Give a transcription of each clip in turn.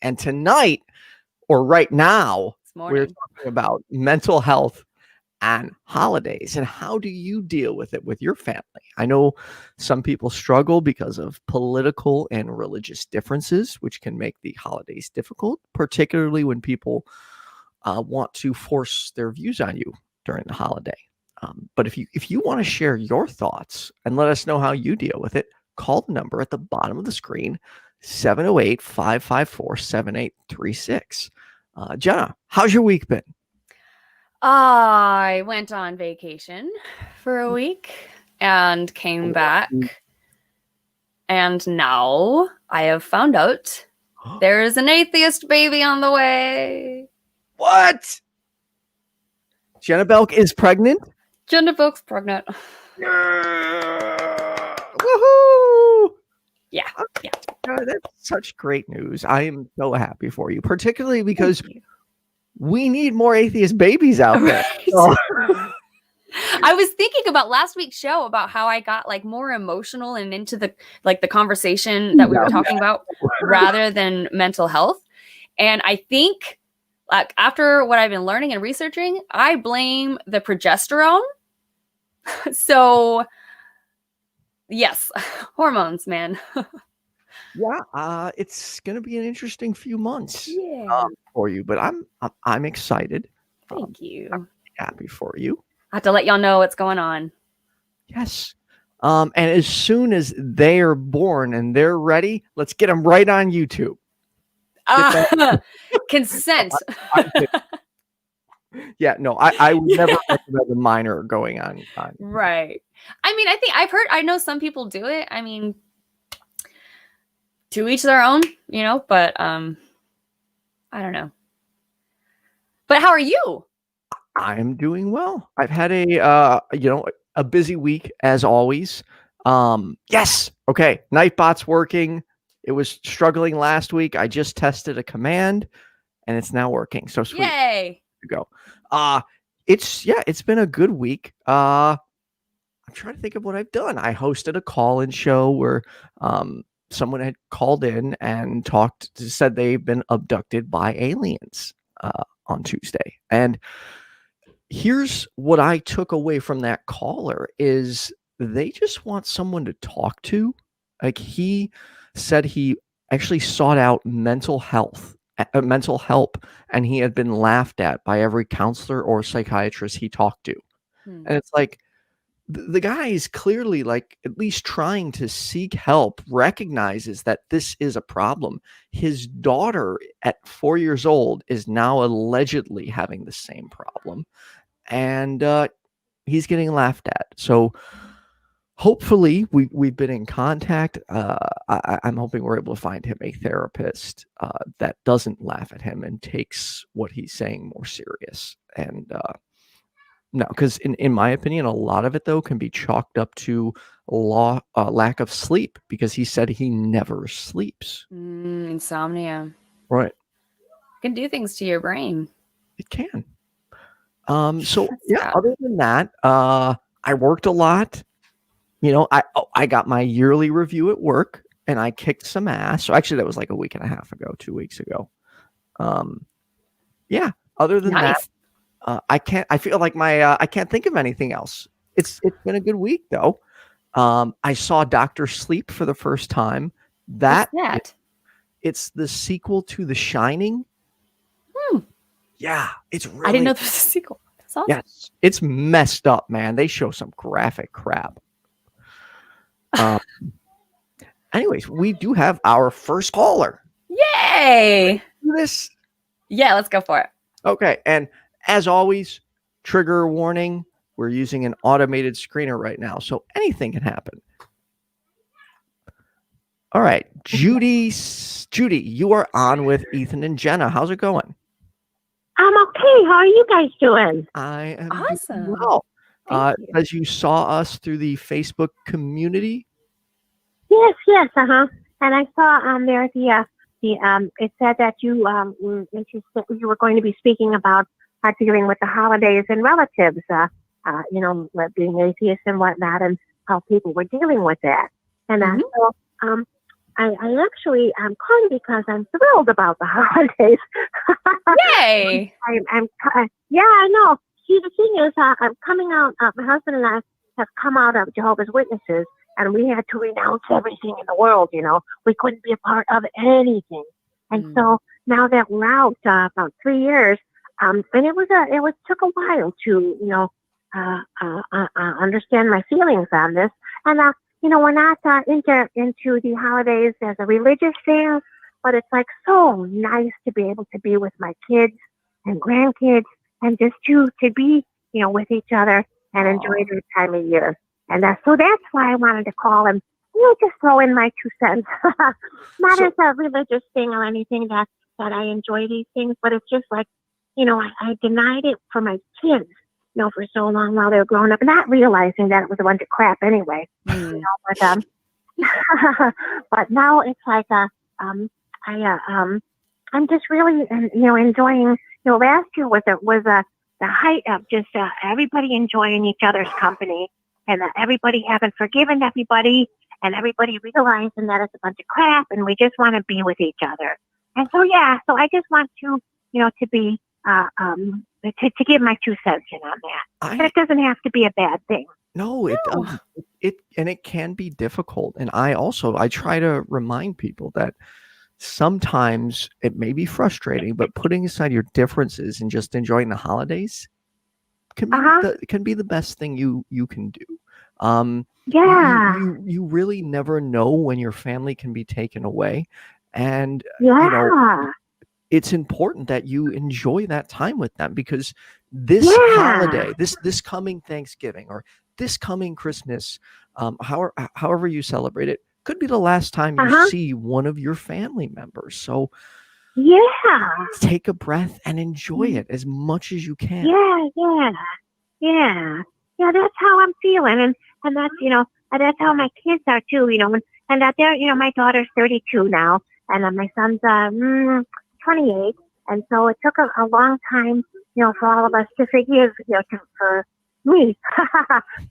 And tonight, or right now, we're morning. talking about mental health and holidays, and how do you deal with it with your family? I know some people struggle because of political and religious differences, which can make the holidays difficult, particularly when people want to force their views on you during the holiday. But if you want to share your thoughts and let us know how you deal with it, call the number at the bottom of the screen, 708-554-7836. Jenna, how's your week been? I went on vacation for a week and came back. And now I have found out there is an atheist baby on the way. What? Jenna Belk is pregnant? Jenna Belk's pregnant. Woohoo! Yeah. That's such great news. I am so happy for you, particularly because we need more atheist babies out there. Right. I was thinking about last week's show about how I got like more emotional and into the conversation that we were talking about rather than mental health. And I think like after what I've been learning and researching, I blame the progesterone. So yes, hormones, man. Yeah, it's gonna be an interesting few months Yeah. for you, but I'm excited. Thank you. I'm happy for you. I have to let y'all know what's going on. Yes. And as soon as they are born and they're ready, let's get them right on YouTube. Consent. Yeah, no, I would never recommend a minor going on. Right. I mean, I know some people do it. I mean, to each their own, but I don't know. But how are you? I'm doing well. I've had a busy week as always. Yes. Okay. Nightbot's working. It was struggling last week. I just tested a command and it's now working. So sweet. Yay. To go. It's been a good week. I'm trying to think of what I've done. I hosted a call-in show where someone had called in and said they've been abducted by aliens on Tuesday. And here's what I took away from that caller is they just want someone to talk to. Like he said he actually sought out mental help, and he had been laughed at by every counselor or psychiatrist he talked to. And it's like, the guy is clearly like at least trying to seek help, recognizes that this is a problem. His daughter at 4 years old is now allegedly having the same problem. And he's getting laughed at. So hopefully we've been in contact. I'm hoping we're able to find him a therapist that doesn't laugh at him and takes what he's saying more serious. And no, because in my opinion, a lot of it though can be chalked up to lack of sleep, because he said he never sleeps. Insomnia. Right. It can do things to your brain. It can. So yeah, other than that, I worked a lot. I got my yearly review at work and I kicked some ass. So actually that was like a week and a half ago, 2 weeks ago. Yeah, other than that, I feel like I can't think of anything else. It's been a good week though. I saw Dr. Sleep for the first time. What's that? It's the sequel to The Shining. Yeah, it's really. I didn't know there was a sequel. That's awesome. Yes, it's messed up, man. They show some graphic crap. Anyways, we do have our first caller. Yay! This. Yeah, let's go for it. Okay, and as always, trigger warning. We're using an automated screener right now, so anything can happen. All right, Judy, you are on with Ethan and Jenna. How's it going? I'm okay. How are you guys doing? I am awesome. Well, as you saw us through the Facebook community. Yes. And I saw there it said that you were interested. You were going to be speaking about dealing with the holidays and relatives. Being atheists and whatnot, and how people were dealing with that. And so I actually I'm calling because I'm thrilled about the holidays. Yay! Yeah, I know. See, the thing is, I'm coming out. My husband and I have come out of Jehovah's Witnesses, and we had to renounce everything in the world. We couldn't be a part of anything. And so now that we're out about 3 years, and it took a while to understand my feelings on this. And we're not into the holidays as a religious thing, but it's like so nice to be able to be with my kids and grandkids and just to be, with each other and enjoy this time of year. And so that's why I wanted to call and, just throw in my 2 cents. Not as a religious thing or anything that I enjoy these things, but it's just like, I denied it for my kids, for so long while they were growing up, not realizing that it was a bunch of crap anyway. But but now it's like I'm just really enjoying. Last year was the height of just everybody enjoying each other's company and everybody having forgiven everybody and everybody realizing that it's a bunch of crap and we just want to be with each other. And so I just want to to be to give my 2 cents in on that. But it doesn't have to be a bad thing. No, it can be difficult. And I try to remind people that sometimes it may be frustrating, but putting aside your differences and just enjoying the holidays can be the best thing you can do. You really never know when your family can be taken away. And it's important that you enjoy that time with them, because this holiday, this coming Thanksgiving or this coming Christmas, however you celebrate it, could be the last time you see one of your family members. So take a breath and enjoy it as much as you can. Yeah. That's how I'm feeling, and that's and that's how my kids are too. And that they're my daughter's 32 now, and my son's 28, and so it took a long time, for all of us to forgive, for me,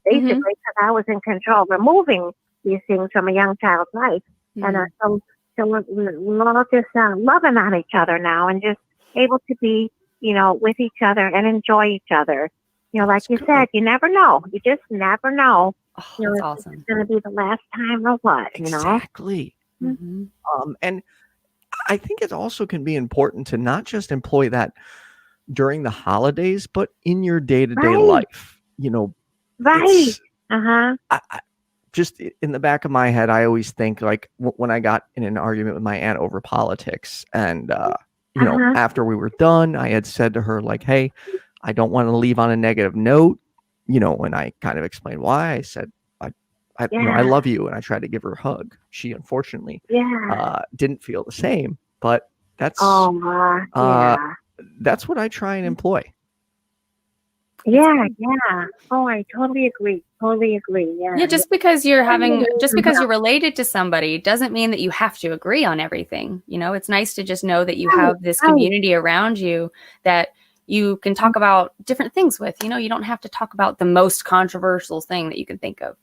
basically, because I was in control, removing these things from a young child's life, and so we're all just loving on each other now, and just able to be, with each other and enjoy each other. Like you said, you never know. You just never know. That's awesome. It's going to be the last time or what, Exactly. And I think it also can be important to not just employ that during the holidays, but in your day-to-day life. Right. I just in the back of my head, I always think like when I got in an argument with my aunt over politics, and after we were done, I had said to her like, "Hey, I don't want to leave on a negative note," and I kind of explained why. I said, I love you, and I tried to give her a hug. She unfortunately didn't feel the same, but that's that's what I try and employ. Yeah. Oh, I totally agree. Yeah. Just because you're related to somebody doesn't mean that you have to agree on everything. It's nice to just know that you have this community around you that you can talk about different things with. You don't have to talk about the most controversial thing that you can think of.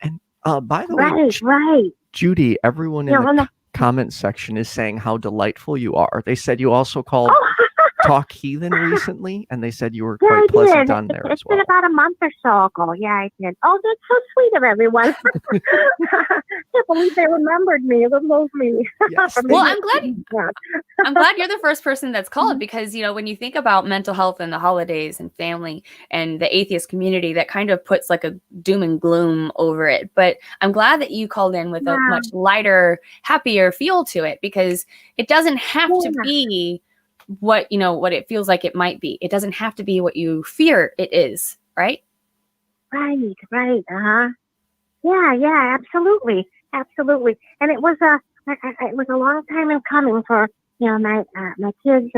And by the way, Judy, everyone in the comment section is saying how delightful you are. They said you also called Talk Heathen recently, and they said you were quite pleasant on there as well. It's been about a month or so ago. Yeah, I did. Oh, that's so sweet of everyone. I can't believe they remembered me. They love me. Yes, well, I'm glad you're the first person that's called, because when you think about mental health and the holidays and family and the atheist community, that kind of puts like a doom and gloom over it. But I'm glad that you called in with a much lighter, happier feel to it, because it doesn't have to be what it feels like it might be. It doesn't have to be what you fear it is, right? Right. Yeah, absolutely. And it was a long time in coming for my kids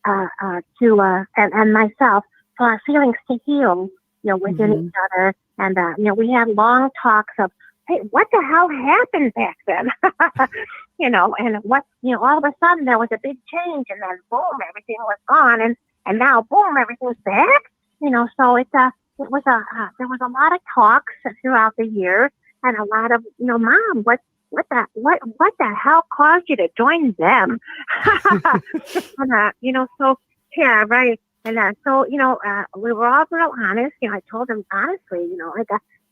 and myself, for our feelings to heal within each other, and we had long talks of, hey, what the hell happened back then? And what, all of a sudden there was a big change, and then boom, everything was gone, and now boom, everything's back. So there was a lot of talks throughout the year, and a lot of, Mom, what the hell caused you to join them? And, so yeah, right. And so we were all real honest. I told them honestly, I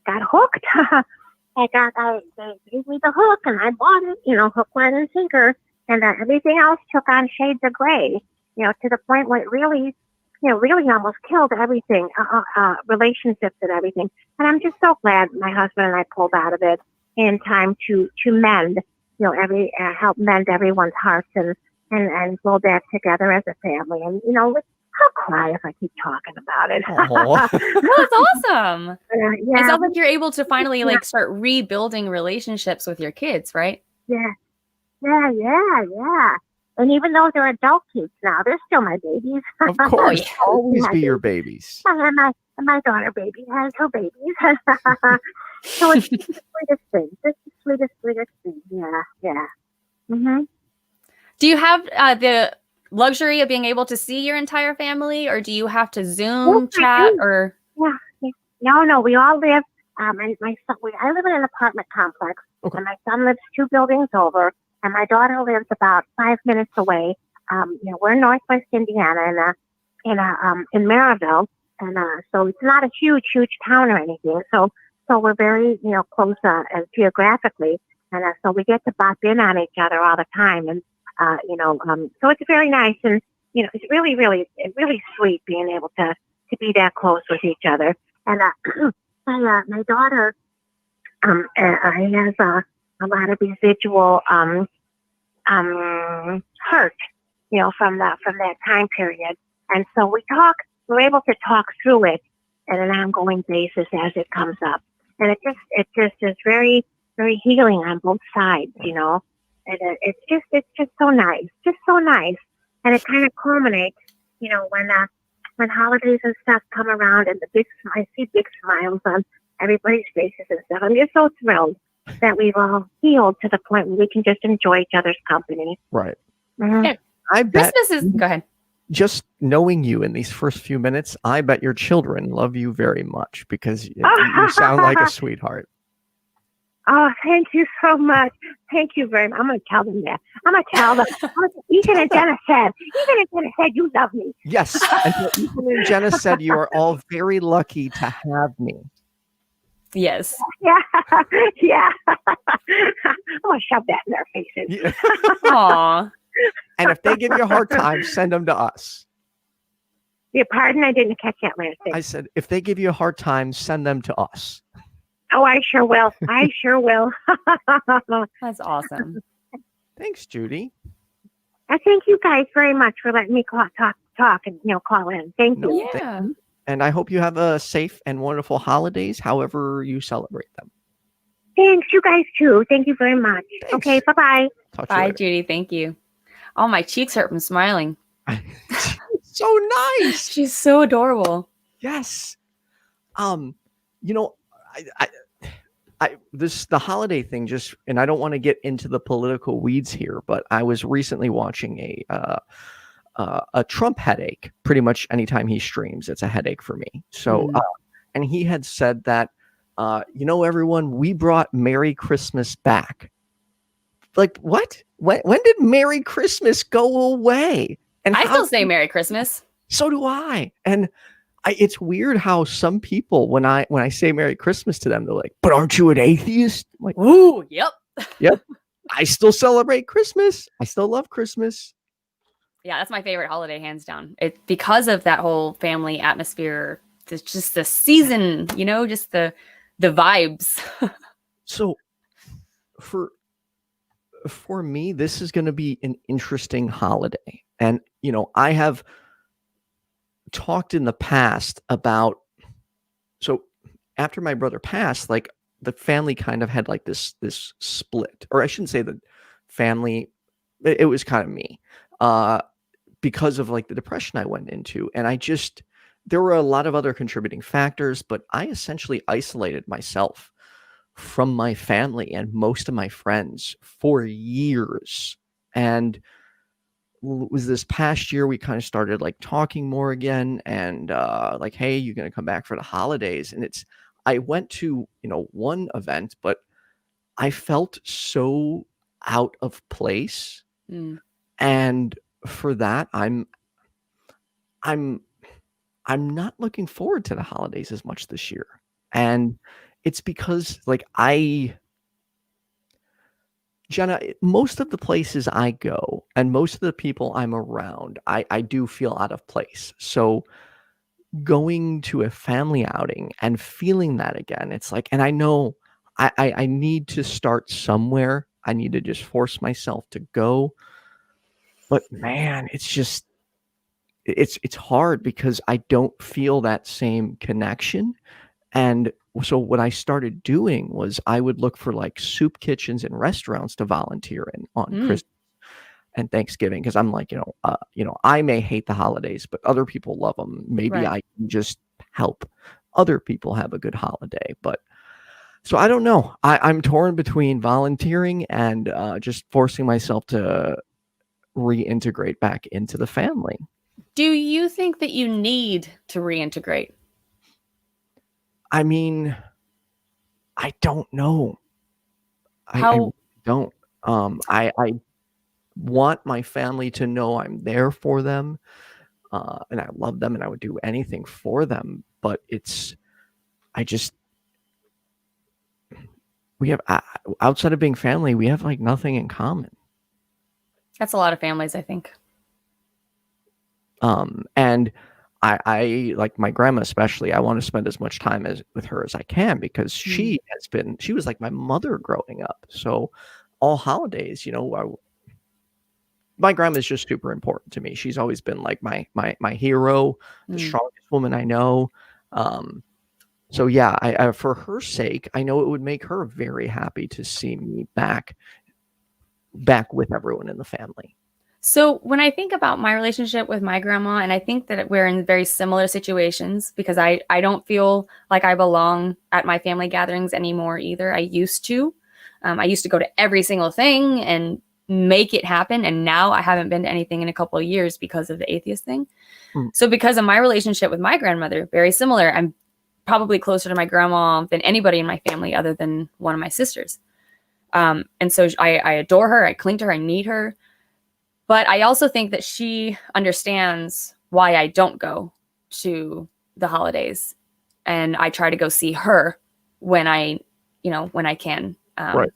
got hooked. They gave me the hook, and I bought it. Hook, line, and sinker, and everything else took on shades of gray. To the point where it really, really almost killed everything, relationships and everything. And I'm just so glad my husband and I pulled out of it in time to mend, help mend everyone's hearts and go back together as a family. And I'll cry if I keep talking about it. Oh, That's awesome. Yeah. It sounds like you're able to finally like start rebuilding relationships with your kids, right? Yeah. And even though they're adult kids now, they're still my babies. of course. yeah. Always My be your babies. And my daughter baby has her babies. So it's the sweetest thing. It's the sweetest thing. Yeah. Mm-hmm. Do you have the luxury of being able to see your entire family, or do you have to Zoom chat or? Yeah. No, we all live. And my son, I live in an apartment complex, Okay. and my son lives 2 buildings over, and my daughter lives about 5 minutes away. We're in Northwest Indiana, in Maryville, and so it's not a huge town or anything. So we're very close as geographically, and so we get to bop in on each other all the time, and so it's very nice, and it's really sweet being able to be that close with each other. And my daughter has a lot of residual hurt, from that time period, and so we're able to talk through it on an ongoing basis as it comes up, and it just is very, very healing on both sides, and it's just so nice, and it kind of culminates, when holidays and stuff come around, and I see big smiles on everybody's faces and stuff. I'm just so thrilled that we've all healed to the point where we can just enjoy each other's company. Right. Mm-hmm. Yeah. I bet Christmas is. Go ahead. just knowing you in these first few minutes, I bet your children love you very much because you sound like a sweetheart. Oh, thank you so much. Thank you very much. I'm going to tell them that. I'm going to tell them. Ethan and Jenna said, you love me. Yes. And so Ethan and Jenna said you are all very lucky to have me. Yes. Yeah. I'm going to shove that in their faces. Yeah. Aw. And if they give you a hard time, send them to us. Your pardon? I didn't catch that last thing. I said, if they give you a hard time, send them to us. Oh, I sure will. That's awesome. Thanks, Judy. I thank you guys very much for letting me talk and call in. Thank you. No, Yeah. And I hope you have a safe and wonderful holidays, however you celebrate them. Thanks, you guys too. Thank you very much. Thanks. Okay, bye-bye. Talk to you Bye, later. Judy. Thank you. Oh, my cheeks hurt from smiling. So nice. She's so adorable. Yes. The holiday thing just, and I don't want to get into the political weeds here, but I was recently watching a Trump headache. Pretty much anytime he streams, it's a headache for me. So, and he had said that, everyone, we brought Merry Christmas back. Like, what? When did Merry Christmas go away? And I still say Merry Christmas. So do I. And it's weird how some people, when I say Merry Christmas to them, they're like, "But aren't you an atheist?" I'm like, Ooh, yep. I still celebrate Christmas. I still love Christmas. Yeah, that's my favorite holiday, hands down. It because of that whole family atmosphere. It's just the season, just the vibes. So for me, this is going to be an interesting holiday. And, I have talked in the past about, so after my brother passed, like the family kind of had like this split, or I shouldn't say the family, it was kind of me, because of like the depression I went into. And there were a lot of other contributing factors, but I essentially isolated myself from my family and most of my friends for years. And it was this past year we kind of started like talking more again, and like, hey, you're going to come back for the holidays. And I went to one event, but I felt so out of place. Mm. And for that, I'm not looking forward to the holidays as much this year. And it's because like Jenna, most of the places I go and most of the people I'm around, I do feel out of place. So going to a family outing and feeling that again, it's like, and I know I need to start somewhere. I need to just force myself to go. But man, it's hard because I don't feel that same connection. And so what I started doing was I would look for like soup kitchens and restaurants to volunteer in on Christmas and Thanksgiving because I'm like, I may hate the holidays, but other people love them. Maybe Right. I can just help other people have a good holiday. But so I don't know. I'm torn between volunteering and just forcing myself to reintegrate back into the family. Do you think that you need to reintegrate? I mean, I don't know. I How don't. I want my family to know I'm there for them, and I love them, and I would do anything for them. But I just, we have outside of being family, we have like nothing in common. that's a lot of families, I think. And I like my grandma especially. I want to spend as much time with her as I can because she was like my mother growing up. So all holidays, my grandma is just super important to me. She's always been like my hero, the strongest woman I know. So yeah, I for her sake, I know it would make her very happy to see me back with everyone in the family. So when I think about my relationship with my grandma, and I think that we're in very similar situations because I don't feel like I belong at my family gatherings anymore either. I used to. I used to go to every single thing and make it happen. And now I haven't been to anything in a couple of years because of the atheist thing. So because of my relationship with my grandmother, very similar, I'm probably closer to my grandma than anybody in my family other than one of my sisters. And so I adore her. I cling to her. I need her. But I also think that she understands why I don't go to the holidays. And I try to go see her when I can. Right.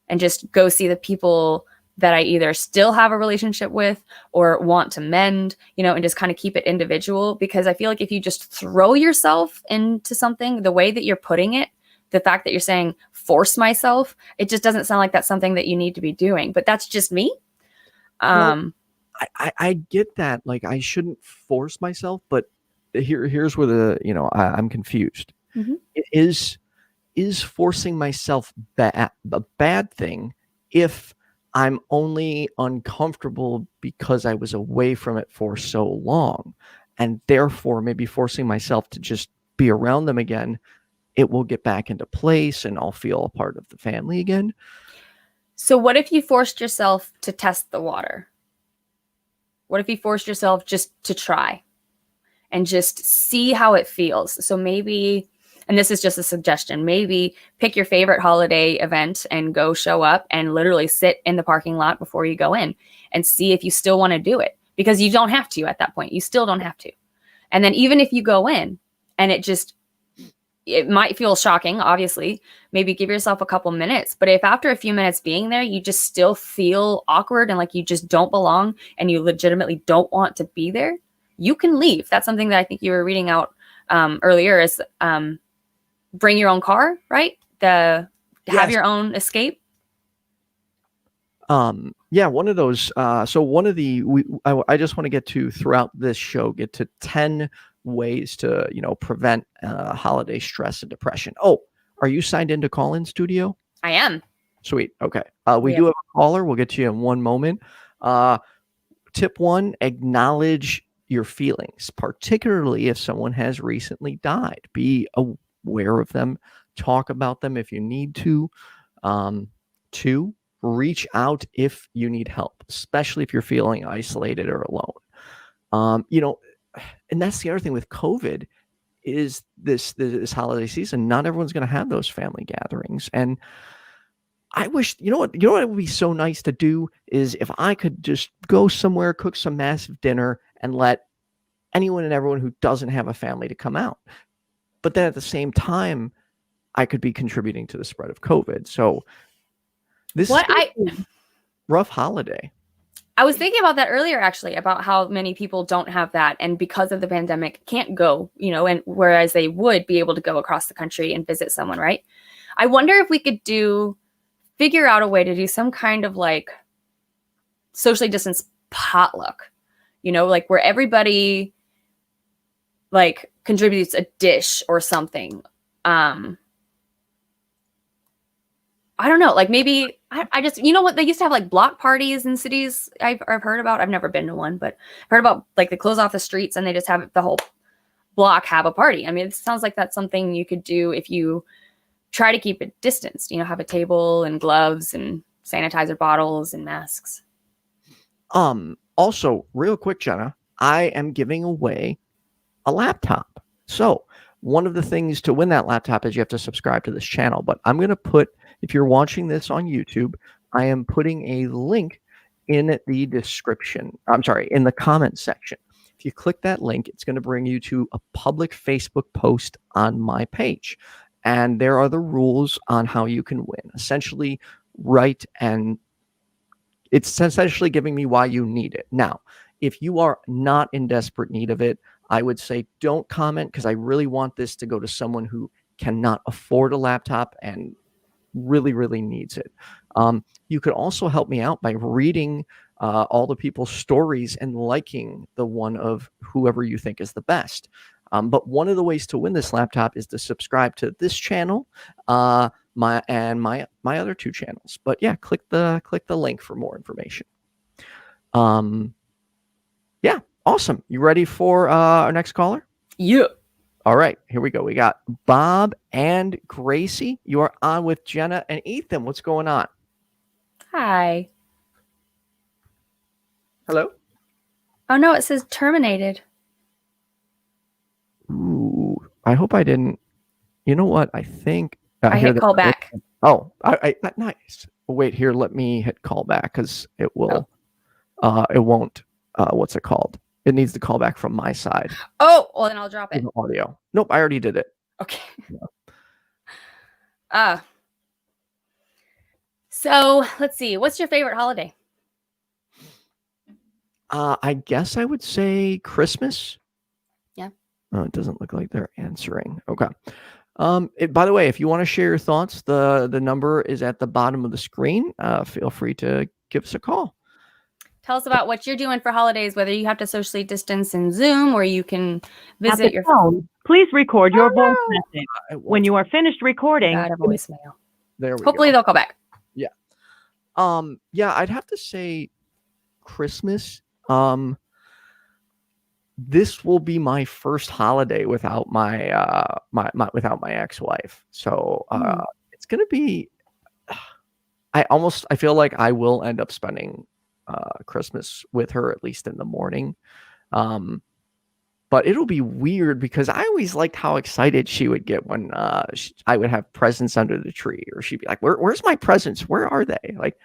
And just go see the people that I either still have a relationship with or want to mend, and just kind of keep it individual. Because I feel like if you just throw yourself into something, the way that you're putting it, the fact that you're saying force myself, it just doesn't sound like that's something that you need to be doing. But that's just me. Well, I get that. Like I shouldn't force myself, but here's where I'm confused. Mm-hmm. Is forcing myself a bad thing if I'm only uncomfortable because I was away from it for so long, and therefore maybe forcing myself to just be around them again, it will get back into place and I'll feel a part of the family again. So what if you forced yourself to test the water? What if you forced yourself just to try and just see how it feels? So maybe, and this is just a suggestion, maybe pick your favorite holiday event and go show up and literally sit in the parking lot before you go in and see if you still want to do it, because you don't have to at that point. You still don't have to. And then even if you go in and it might feel shocking, obviously, maybe give yourself a couple minutes. But if after a few minutes being there, you just still feel awkward and like you just don't belong and you legitimately don't want to be there, you can leave. That's something that I think you were reading out earlier is bring your own car, right? Have your own escape. Yeah, one of those. So one of I just want to get to throughout this show, get to 10 ways to, prevent holiday stress and depression. Oh, are you signed into Call-In Studio? I am. Sweet. Okay. We do have a caller. We'll get to you in one moment. Tip 1, acknowledge your feelings, particularly if someone has recently died. Be aware of them. Talk about them if you need to. 2, reach out if you need help, especially if you're feeling isolated or alone. And that's the other thing with COVID is this holiday season, not everyone's going to have those family gatherings. And I wish, you know what it would be so nice to do is if I could just go somewhere, cook some massive dinner, and let anyone and everyone who doesn't have a family to come out. But then at the same time, I could be contributing to the spread of COVID. So this is a rough holiday. I was thinking about that earlier, actually, about how many people don't have that, and because of the pandemic, can't go, and whereas they would be able to go across the country and visit someone, right? I wonder if we could figure out a way to do some kind of like socially distanced potluck, like where everybody like contributes a dish or something. I don't know, like maybe I just, what they used to have, like block parties in cities I've heard about. I've never been to one, but I've heard about like they close off the streets and they just have the whole block have a party. I mean, it sounds like that's something you could do if you try to keep it distanced, have a table and gloves and sanitizer bottles and masks. Also, real quick, Jenna, I am giving away a laptop. So one of the things to win that laptop is you have to subscribe to this channel. But I'm going to put, if you're watching this on YouTube, I am putting a link in the description. I'm sorry, in the comment section. If you click that link, it's going to bring you to a public Facebook post on my page. And there are the rules on how you can win. Essentially, write, and it's essentially giving me why you need it. Now, if you are not in desperate need of it, I would say don't comment, because I really want this to go to someone who cannot afford a laptop and really, really needs it. You could also help me out by reading all the people's stories and liking the one of whoever you think is the best. But one of the ways to win this laptop is to subscribe to this channel, my other two channels. But yeah, click the link for more information. Yeah, awesome. You ready for our next caller? Yeah. All right, here we go. We got Bob and Gracie. You are on with Jenna and Ethan. What's going on? Hi. Hello? Oh no, it says terminated. Ooh, I hope I didn't. You know what? I think I hit call back. Oh, I nice. Wait here. Let me hit call back, because it will. It won't. What's it called? It needs the callback from my side. Oh, well then I'll drop it. Audio. Nope, I already did it. Okay. So let's see. What's your favorite holiday? I guess I would say Christmas. Yeah. Oh, it doesn't look like they're answering. Okay. By the way, if you want to share your thoughts, the number is at the bottom of the screen. Feel free to give us a call. Tell us about what you're doing for holidays, whether you have to socially distance in Zoom or you can visit your phone. Please record your voice message. When you are finished recording, got a voicemail. There we go. Hopefully they'll call back. Yeah. Yeah, I'd have to say Christmas. This will be my first holiday without my without my ex-wife. So it's gonna be. I feel like I will end up spending Christmas with her, at least in the morning. But it'll be weird, because I always liked how excited she would get when I would have presents under the tree, or she'd be like, where's my presents? Where are they? Like,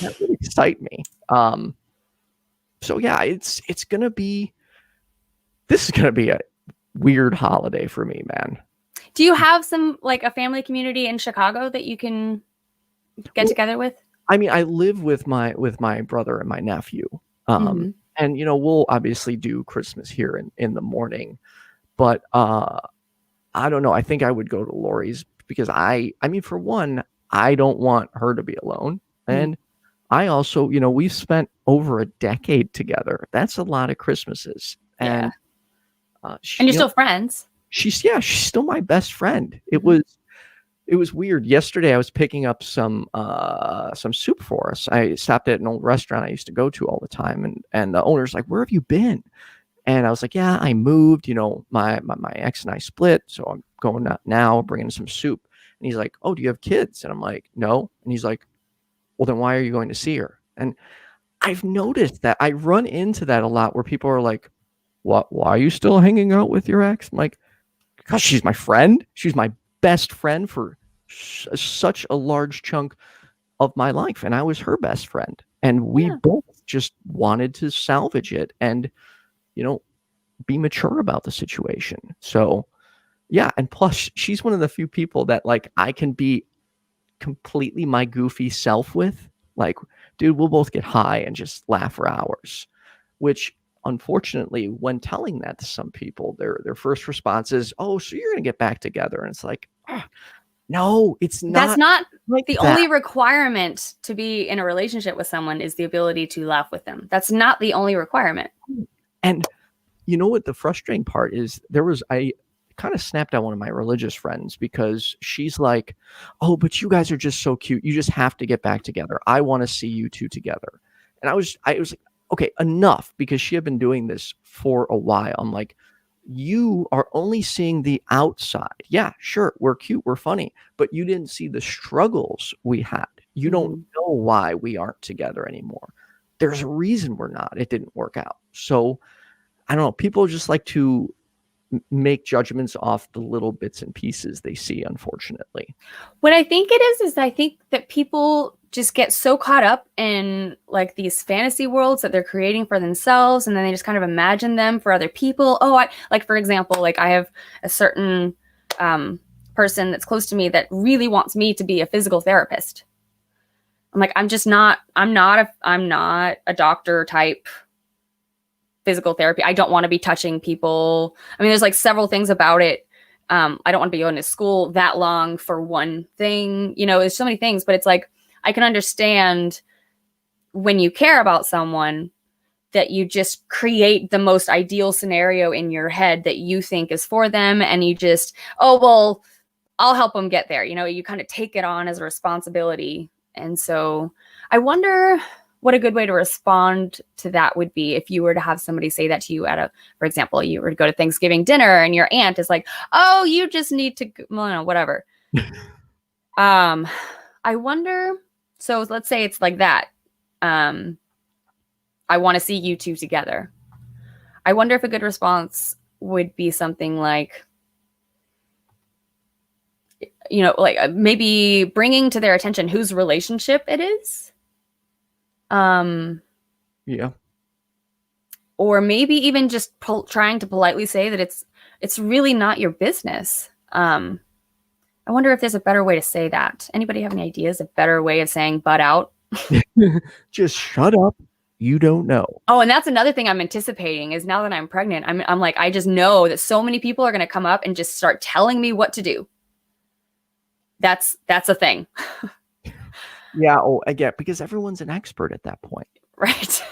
that would excite me. So yeah, this is gonna be a weird holiday for me, man. Do you have some, like, a family community in Chicago that you can get together with? I mean, I live with my brother and my nephew. And, we'll obviously do Christmas here in the morning. But I don't know. I think I would go to Lori's, because I mean, for one, I don't want her to be alone. And I also, we've spent over a decade together. That's a lot of Christmases. And, and you're still friends. She's still my best friend. It was weird. Yesterday, I was picking up some soup for us. I stopped at an old restaurant I used to go to all the time, and the owner's like, "Where have you been?" And I was like, "Yeah, I moved. My ex and I split, so I'm going out now, bringing some soup." And he's like, "Oh, do you have kids?" And I'm like, "No." And he's like, "Well, then why are you going to see her?" And I've noticed that I run into that a lot, where people are like, "What? Why are you still hanging out with your ex?" I'm like, "Because she's my friend. She's my best friend for such a large chunk of my life, and I was her best friend, and we both just wanted to salvage it and, be mature about the situation. So yeah, and plus she's one of the few people that like I can be completely my goofy self with. Like, dude, we'll both get high and just laugh for hours, which unfortunately, when telling that to some people, their first response is, "Oh, so you're going to get back together." And it's like, no, it's not. That's not like the that. only requirement to be in a relationship with someone is the ability to laugh with them. That's not the only requirement. And you know what the frustrating part is? I kind of snapped at one of my religious friends because she's like, "Oh, but you guys are just so cute. You just have to get back together. I want to see you two together." And I was like, okay, enough, because she had been doing this for a while. I'm like, you are only seeing the outside. Yeah, sure, we're cute, we're funny, but you didn't see the struggles we had. You don't know why we aren't together anymore. There's a reason we're not. It didn't work out. So I don't know. People just like to make judgments off the little bits and pieces they see, unfortunately. What I think it is I think that people just get so caught up in like these fantasy worlds that they're creating for themselves, and then they just kind of imagine them for other people. Like for example, like I have a certain person that's close to me that really wants me to be a physical therapist. I'm like, I'm not a doctor type physical therapy. I don't want to be touching people. I mean, there's like several things about it. I don't want to be going to school that long for one thing. There's so many things, but it's like, I can understand when you care about someone that you just create the most ideal scenario in your head that you think is for them. And you just, oh, well, I'll help them get there. You kind of take it on as a responsibility. And so I wonder what a good way to respond to that would be if you were to have somebody say that to you for example, you were to go to Thanksgiving dinner and your aunt is like, oh, you just need to, whatever. I wonder, so let's say it's like that. I want to see you two together. I wonder if a good response would be something like, like maybe bringing to their attention whose relationship it is. Yeah. Or maybe even just trying to politely say that it's really not your business. I wonder if there's a better way to say that. Anybody have any ideas? A better way of saying butt out? Just shut up. You don't know. Oh, and that's another thing I'm anticipating is now that I'm pregnant, I'm like, I just know that so many people are going to come up and just start telling me what to do. That's a thing. Yeah. Oh, I get, because everyone's an expert at that point. Right.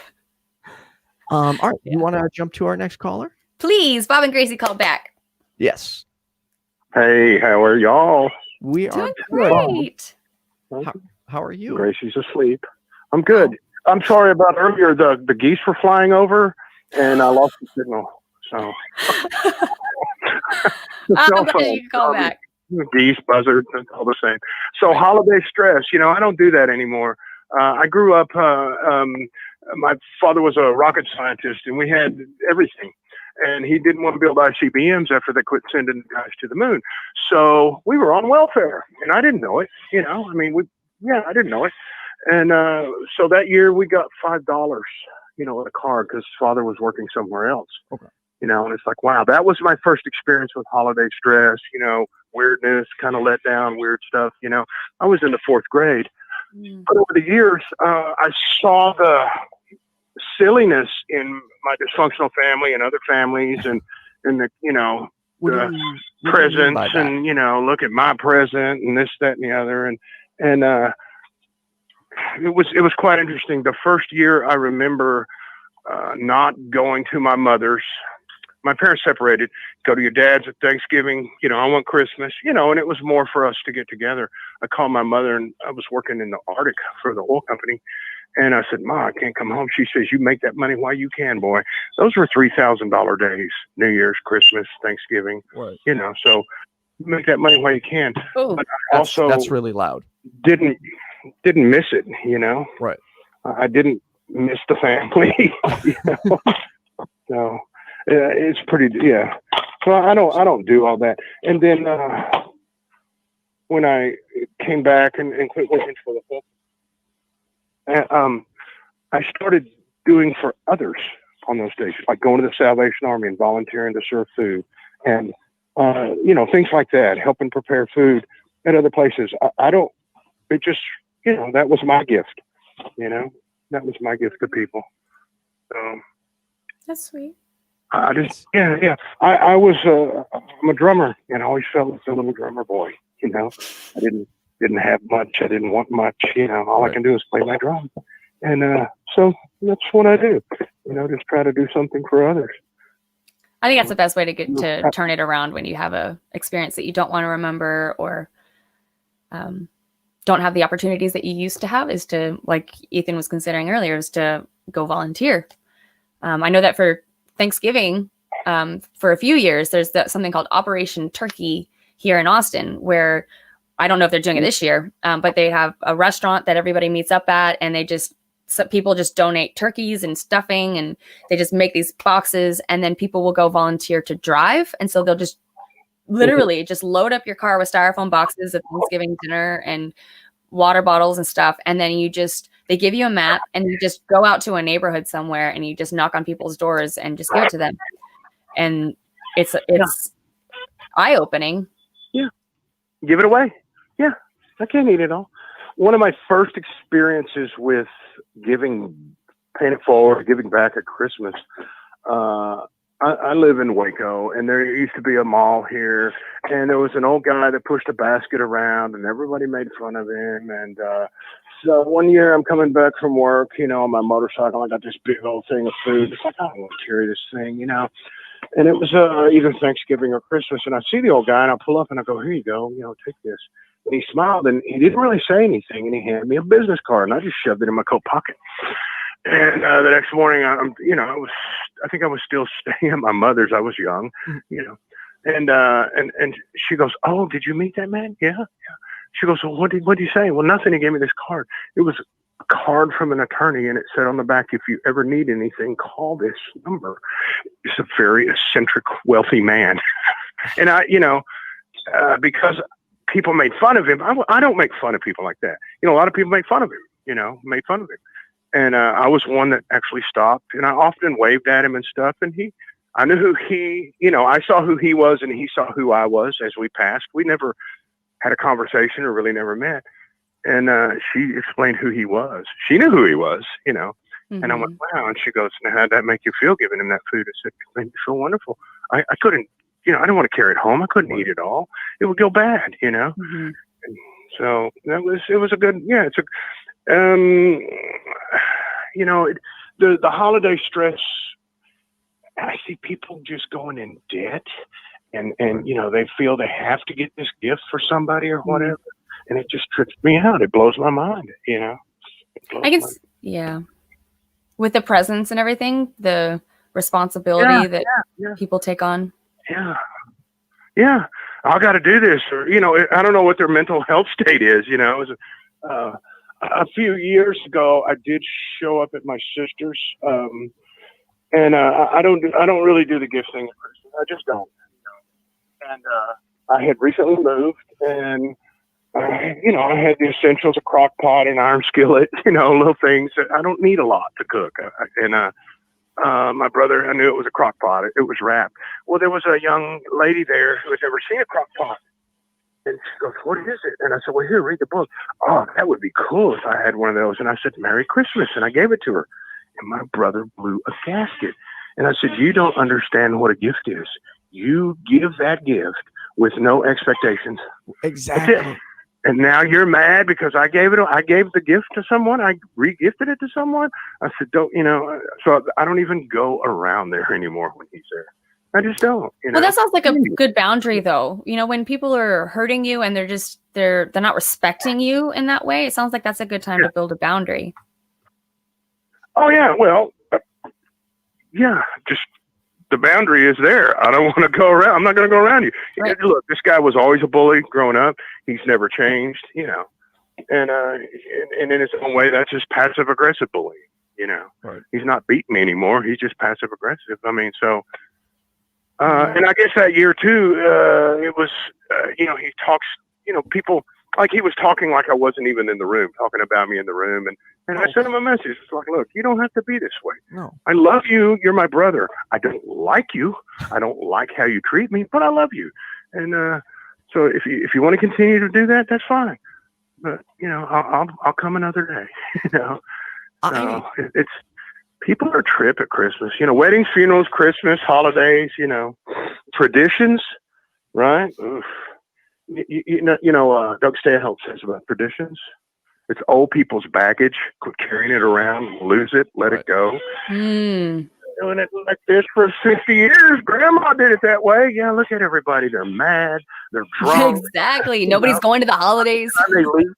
All right. You want to jump to our next caller? Please. Bob and Gracie called back. Yes. Hey, how are y'all? We are doing good. great. How are you? Gracie's asleep. I'm good. I'm sorry about earlier. The geese were flying over, and I lost the signal. So, I'm glad you could call back. Geese, buzzards, it's all the same. So holiday stress, I don't do that anymore. I grew up, my father was a rocket scientist, and we had everything. And he didn't want to build ICBMs after they quit sending guys to the moon. So we were on welfare, and I didn't know it. I didn't know it. And so that year we got $5, at a card because father was working somewhere else. Okay. And it's like, wow, that was my first experience with holiday stress, weirdness, kind of let down, weird stuff. I was in the 4th grade. But over the years, I saw the silliness in my dysfunctional family and other families and the, the presents and, look at my present and this, that, and the other. And it was quite interesting. The first year I remember not going to my mother's. My parents separated, go to your dad's at Thanksgiving, I want Christmas, and it was more for us to get together. I called my mother, and I was working in the Arctic for the oil company. And I said, Ma, I can't come home. She says, you make that money while you can, boy. Those were $3,000 days, New Year's, Christmas, Thanksgiving, right. So make that money while you can. Ooh, but I also that's really loud. Didn't miss it, Right. I didn't miss the family, So it's pretty, yeah. So I don't do all that. And then when I came back and quit working for the I started doing for others on those days, like going to the Salvation Army and volunteering to serve food and, things like that, helping prepare food at other places. It just, that was my gift, that was my gift to people. So That's sweet. I just, I'm a drummer and I always felt like a little drummer boy, I didn't have much. I didn't want much, all I can do is play my drum. And, so that's what I do, just try to do something for others. I think that's the best way to get to turn it around when you have a experience that you don't want to remember or don't have the opportunities that you used to have, is to, like Ethan was considering earlier, is to go volunteer. I know that for Thanksgiving, for a few years, there's something called Operation Turkey here in Austin, where I don't know if they're doing it this year, but they have a restaurant that everybody meets up at, and people just donate turkeys and stuffing, and they just make these boxes, and then people will go volunteer to drive. And so they'll just literally just load up your car with styrofoam boxes of Thanksgiving dinner and water bottles and stuff. And then they give you a map, and you just go out to a neighborhood somewhere and you just knock on people's doors and just give it to them. And it's eye-opening. Yeah. Give it away. Yeah. I can't eat it all. One of my first experiences with paying it forward, giving back at Christmas, I live in Waco, and there used to be a mall here, and there was an old guy that pushed a basket around, and everybody made fun of him. And so one year I'm coming back from work, on my motorcycle. I got this big old thing of food. It's like, I don't want to carry this thing, And it was either Thanksgiving or Christmas, and I see the old guy, and I pull up, and I go, here you go, take this. And he smiled, and he didn't really say anything, and he handed me a business card, and I just shoved it in my coat pocket. And the next morning, I think I was still staying at my mother's. I was young, and she goes, "Oh, did you meet that man?" Yeah. She goes, "Well, what did you say?" "Well, nothing. He gave me this card. It was a card from an attorney, and it said on the back, if you ever need anything, call this number." He's a very eccentric, wealthy man, and because people made fun of him, I don't make fun of people like that. A lot of people make fun of him. Made fun of him. And I was one that actually stopped, and I often waved at him and stuff. And I knew who I saw who he was, and he saw who I was as we passed. We never had a conversation or really never met. And she explained who he was. She knew who he was, Mm-hmm. And I went, wow. And she goes, now, how'd that make you feel giving him that food? I said, it made me feel wonderful. I couldn't, I didn't want to carry it home. I couldn't eat it all. It would go bad, Mm-hmm. And so it was a good, it's a, the holiday stress, I see people just going in debt and they feel they have to get this gift for somebody or whatever. And it just trips me out. It blows my mind, Yeah. With the presents and everything, the responsibility that people take on. Yeah. Yeah. I got to do this, or, I don't know what their mental health state is, a few years ago, I did show up at my sister's, and I don't really do the gift thing at Christmas. I just don't. And I had recently moved, and I had the essentials: a crock pot, an iron skillet, little things that I don't need a lot to cook. My brother, I knew it was a crock pot. It was wrapped. Well, there was a young lady there who had never seen a crock pot. And she goes, what is it? And I said, well, here, read the book. Oh, that would be cool if I had one of those. And I said, Merry Christmas. And I gave it to her. And my brother blew a gasket. And I said, you don't understand what a gift is. You give that gift with no expectations. Exactly. That's it. And now you're mad because I gave the gift to someone. I re-gifted it to someone. I said, so I don't even go around there anymore when he's there. I just don't. Well, that sounds like a good boundary, though. When people are hurting you and they're not respecting you in that way, it sounds like that's a good time to build a boundary. Oh yeah, well, just the boundary is there. I don't want to go around. I'm not going to go around you. Right. Look, this guy was always a bully growing up. He's never changed, and in his own way, that's just passive aggressive bullying. Right. He's not beating me anymore. He's just passive aggressive. I mean, so. And I guess that year too, it was, he talks, people like he was talking like I wasn't even in the room, talking about me in the room. And I sent him a message. It's like, look, you don't have to be this way. No. I love you. You're my brother. I don't like you. I don't like how you treat me, but I love you. And so if you want to continue to do that, that's fine. But I'll come another day. It's people are trip at Christmas. Weddings, funerals, Christmas, holidays. Traditions, right? Oof. Doug Stanhope says about traditions. It's old people's baggage. Quit carrying it around. Lose it. Let it go. Mm. Doing it like this for 50 years. Grandma did it that way. Yeah, look at everybody. They're mad. They're drunk. Exactly. Nobody's going to the holidays. They leave.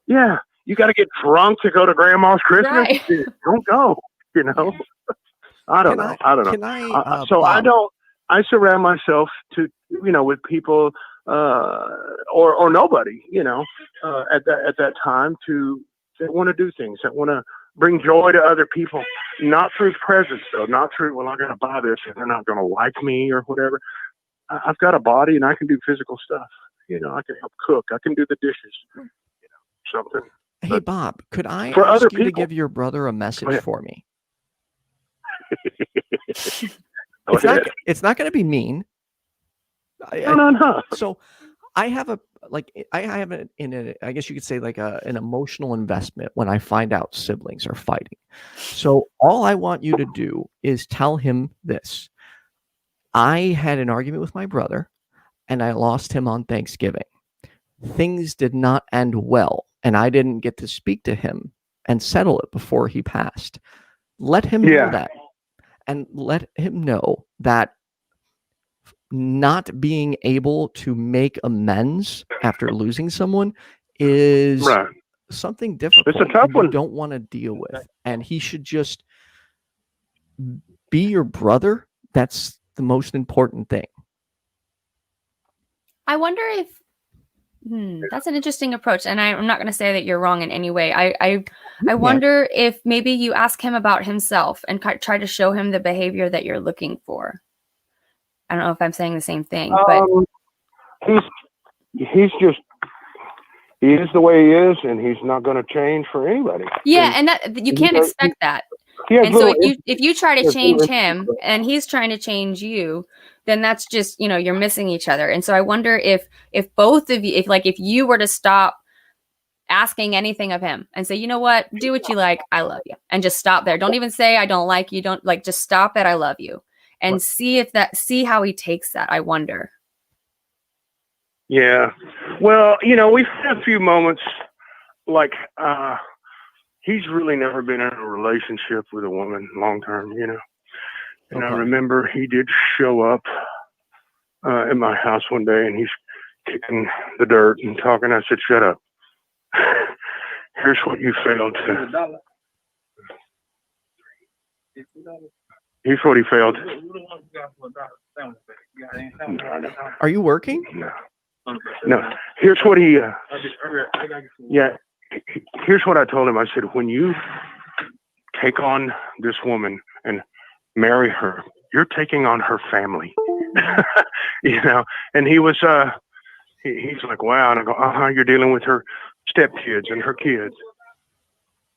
Yeah, you got to get drunk to go to Grandma's Christmas. Right. Don't go. I don't know. Can I? So Bob, I surround myself with people or nobody, at that time that want to do things, that want to bring joy to other people, not through presents though, not through, well, I got to buy this and they're not going to like me or whatever. I've got a body and I can do physical stuff. I can help cook. I can do the dishes, something. hey, Bob, could I for ask other you to people, give your brother a message for me? It's not going to be mean. No. So I have I guess you could say like an emotional investment when I find out siblings are fighting. So all I want you to do is tell him this. I had an argument with my brother and I lost him on Thanksgiving. Things did not end well and I didn't get to speak to him and settle it before he passed. Let him know that, and let him know that not being able to make amends after losing someone is something difficult. It's a tough one. You don't want to deal with, and he should just be your brother. That's the most important thing. I wonder if that's an interesting approach, and I'm not going to say that you're wrong in any way. I wonder if maybe you ask him about himself and try to show him the behavior that you're looking for. I don't know if I'm saying the same thing, but he is the way he is, and he's not going to change for anybody. Yeah, and that you can't expect that. And so if you try to change him and he's trying to change you, then that's just, you're missing each other. And so I wonder if both of you, if you were to stop asking anything of him and say, you know what, do what you like, I love you, and just stop there. Don't even say I don't like you. Don't just stop at I love you, and see how he takes that. I wonder. Yeah. Well, we've had a few moments like he's really never been in a relationship with a woman long term, And I remember he did show up at my house one day and he's kicking the dirt and talking. I said, shut up. Here's what you failed to. Here's what he failed. No. Are you working? No. Here's what he. Here's what I told him. I said, when you take on this woman and marry her, you're taking on her family. And he was. He's like, wow. And I go, you're dealing with her stepkids and her kids.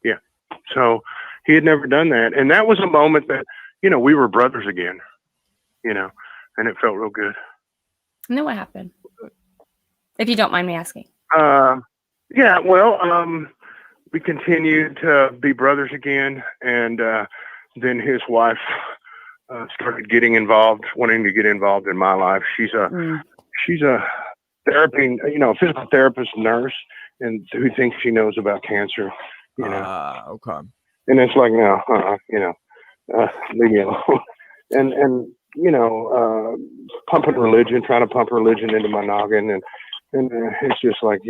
Yeah. So he had never done that, and that was a moment that we were brothers again. And it felt real good. And then what happened? If you don't mind me asking. We continued to be brothers again, and then his wife started wanting to get involved in my life. She's a therapy, physical therapist nurse, and who thinks she knows about cancer. Okay. And it's like, no, leave me alone. and pumping religion, trying to pump religion into my noggin, and it's just like,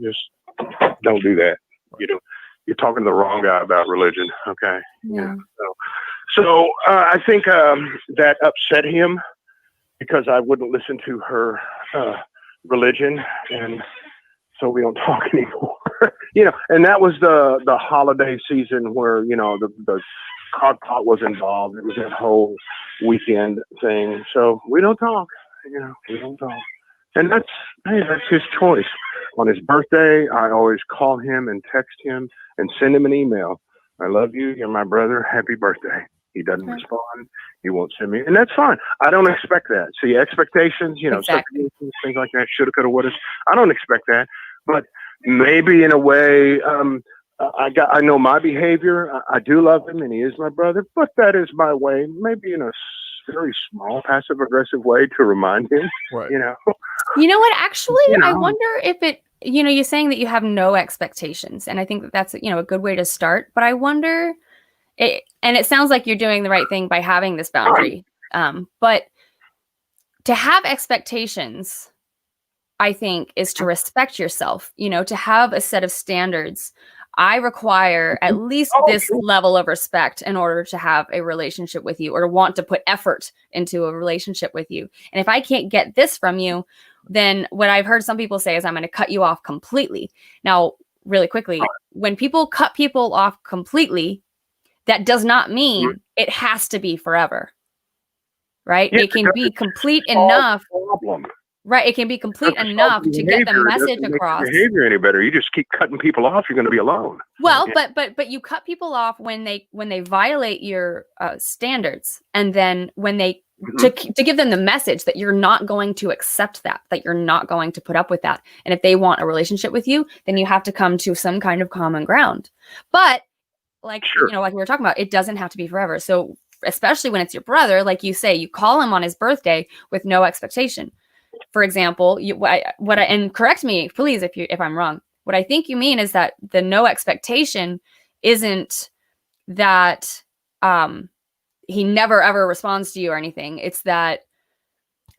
just don't do that. You're talking to the wrong guy about religion. Okay. Yeah. So I think that upset him because I wouldn't listen to her religion, and so we don't talk anymore. And that was the holiday season where the crock pot was involved. It was that whole weekend thing. So we don't talk. We don't talk. And that's his choice. On his birthday, I always call him and text him and send him an email. I love you. You're my brother. Happy birthday. He doesn't respond. He won't send me. And that's fine. I don't expect that. See, expectations, Exactly. things like that, shoulda, coulda, woulda. I don't expect that. But maybe in a way, I know my behavior. I do love him, and he is my brother. But that is my way, maybe in a very small, passive-aggressive way to remind him. Right. You know what? Actually, I wonder if it. You're saying that you have no expectations, and I think that's a good way to start. But I wonder, and it sounds like you're doing the right thing by having this boundary. But to have expectations, I think, is to respect yourself. To have a set of standards. I require at least this level of respect in order to have a relationship with you, or to want to put effort into a relationship with you. And if I can't get this from you, then what I've heard some people say is I'm going to cut you off completely. Now, really quickly, when people cut people off completely, that does not mean it has to be forever, right? Yeah, it can be complete enough. Problem. Right. It can be complete enough to get the message across. Behavior any better? You just keep cutting people off. You're going to be alone. Well, but you cut people off when they violate your standards, and then when they to give them the message that you're not going to accept that you're not going to put up with that. And if they want a relationship with you, then you have to come to some kind of common ground. But like like we were talking about, it doesn't have to be forever. So especially when it's your brother, like you say, you call him on his birthday with no expectation. For example, and correct me, please, if I'm wrong. What I think you mean is that the no expectation isn't that he never ever responds to you or anything. It's that,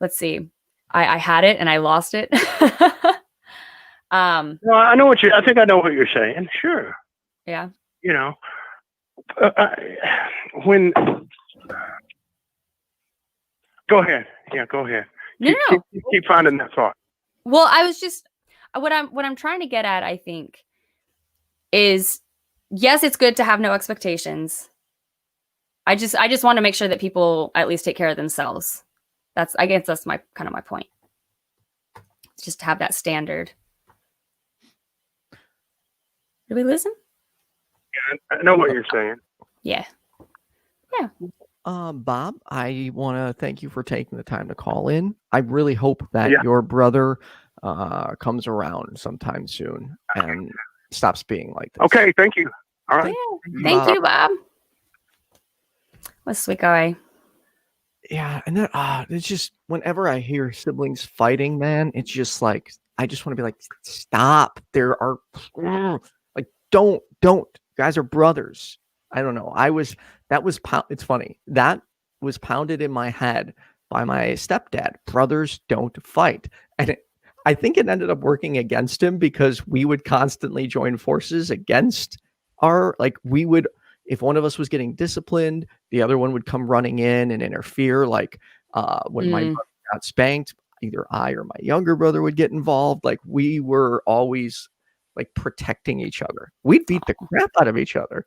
let's see, I had it and I lost it. No, I think I know what you're saying. Sure. Yeah. When. Go ahead. Yeah, go ahead. Keep finding that thought. Well, I was just what I'm trying to get at, I think, is yes, it's good to have no expectations. I just want to make sure that people at least take care of themselves. I guess that's my point. Just to have that standard. Did we listen? Yeah, I know what you're saying. Yeah. Yeah. Bob, I want to thank you for taking the time to call in. I really hope that your brother comes around sometime soon and stops being like this. Okay, thank you. All right. Yeah, thank you, Bob. What a sweet guy. Yeah, and then it's just whenever I hear siblings fighting, man, it's just like I just want to be like, stop. There are like don't. You guys are brothers. I don't know. It's funny. That was pounded in my head by my stepdad. Brothers don't fight. And I think it ended up working against him because we would constantly join forces against if one of us was getting disciplined, the other one would come running in and interfere. Like when my brother got spanked, either I or my younger brother would get involved. Like we were always like protecting each other. We'd beat the crap out of each other.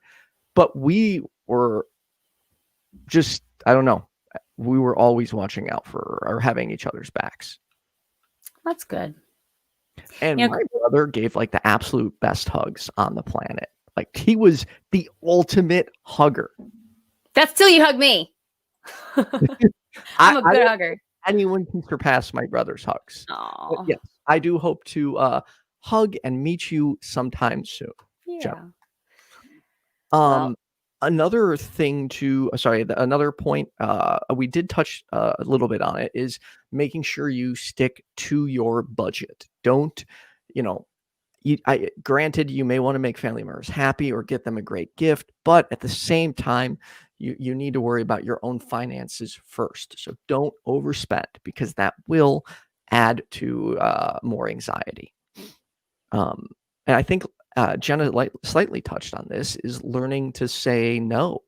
But we were just, I don't know, we were always watching out for or having each other's backs. That's good. And my brother gave like the absolute best hugs on the planet. Like he was the ultimate hugger. That's till you hug me. I'm a good hugger. Anyone can surpass my brother's hugs. Oh, yes, I do hope to hug and meet you sometime soon. Yeah. Jenna. Another point we did touch a little bit on it is making sure you stick to your budget. Don't, granted, you may want to make family members happy or get them a great gift, but at the same time, you need to worry about your own finances first. So don't overspend because that will add to more anxiety. And I think Jenna slightly touched on this, is learning to say no,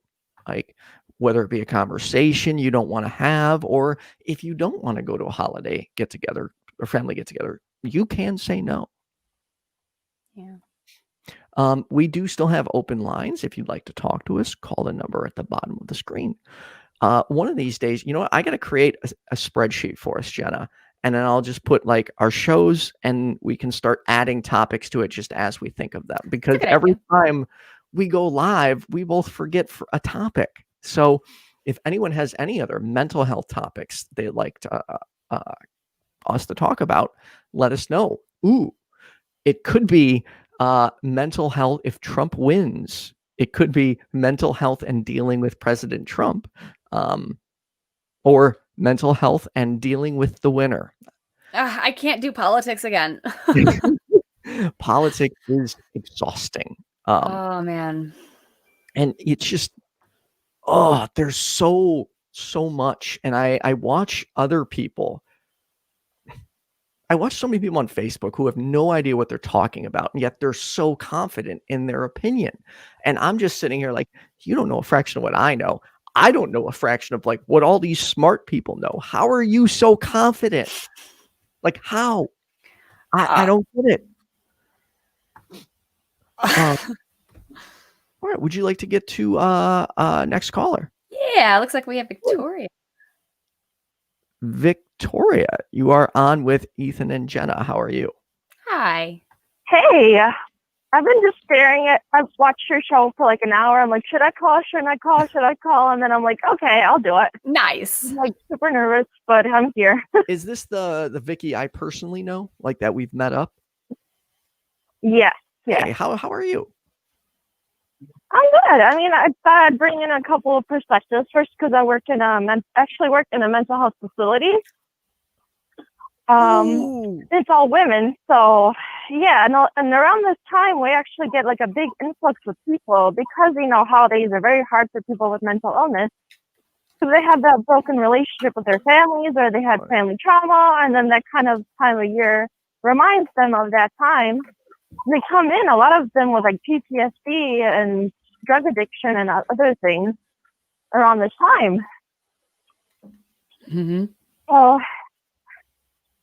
like whether it be a conversation you don't want to have, or if you don't want to go to a holiday get together or family get together, you can say no. Yeah. We do still have open lines. If you'd like to talk to us, call the number at the bottom of the screen. One of these days, you know what? I got to create a spreadsheet for us, Jenna, and then I'll just put like our shows, and we can start adding topics to it just as we think of them. Because good every idea. time we go live, we both forget for a topic. So if anyone has any other mental health topics they'd like to us to talk about, let us know. Ooh, it could be mental health if Trump wins. It could be mental health and dealing with President Trump, or mental health and dealing with the winner. I can't do politics again. Politics is exhausting. Oh man. And it's just, there's so much. And I watch other people. I watch so many people on Facebook who have no idea what they're talking about, and yet they're so confident in their opinion. And I'm just sitting here like, you don't know a fraction of what I know. I don't know a fraction of like what all these smart people know. How are you so confident? Like how? I don't get it. All right. Would you like to get to next caller? Yeah, looks like we have Victoria. Victoria, you are on with Ethan and Jenna. How are you? Hi. Hey, I've been just staring at. I've watched your show for like an hour. I'm like, should I call? Shouldn't I call? Should I call? And then I'm like, okay, I'll do it. Nice. I'm like super nervous, but I'm here. Is this the Vicky I personally know, like that we've met up? Yes. Yeah. Hey, how are you? I'm good. I mean, I thought I'd bring in a couple of perspectives first because I work in actually worked in a mental health facility. Ooh. It's all women, so yeah. And around this time, we actually get like a big influx of people because holidays are very hard for people with mental illness because they have that broken relationship with their families or they had family trauma, and then that kind of time of year reminds them of that time. They come in, a lot of them with like PTSD and drug addiction and other things around this time. Mm-hmm. So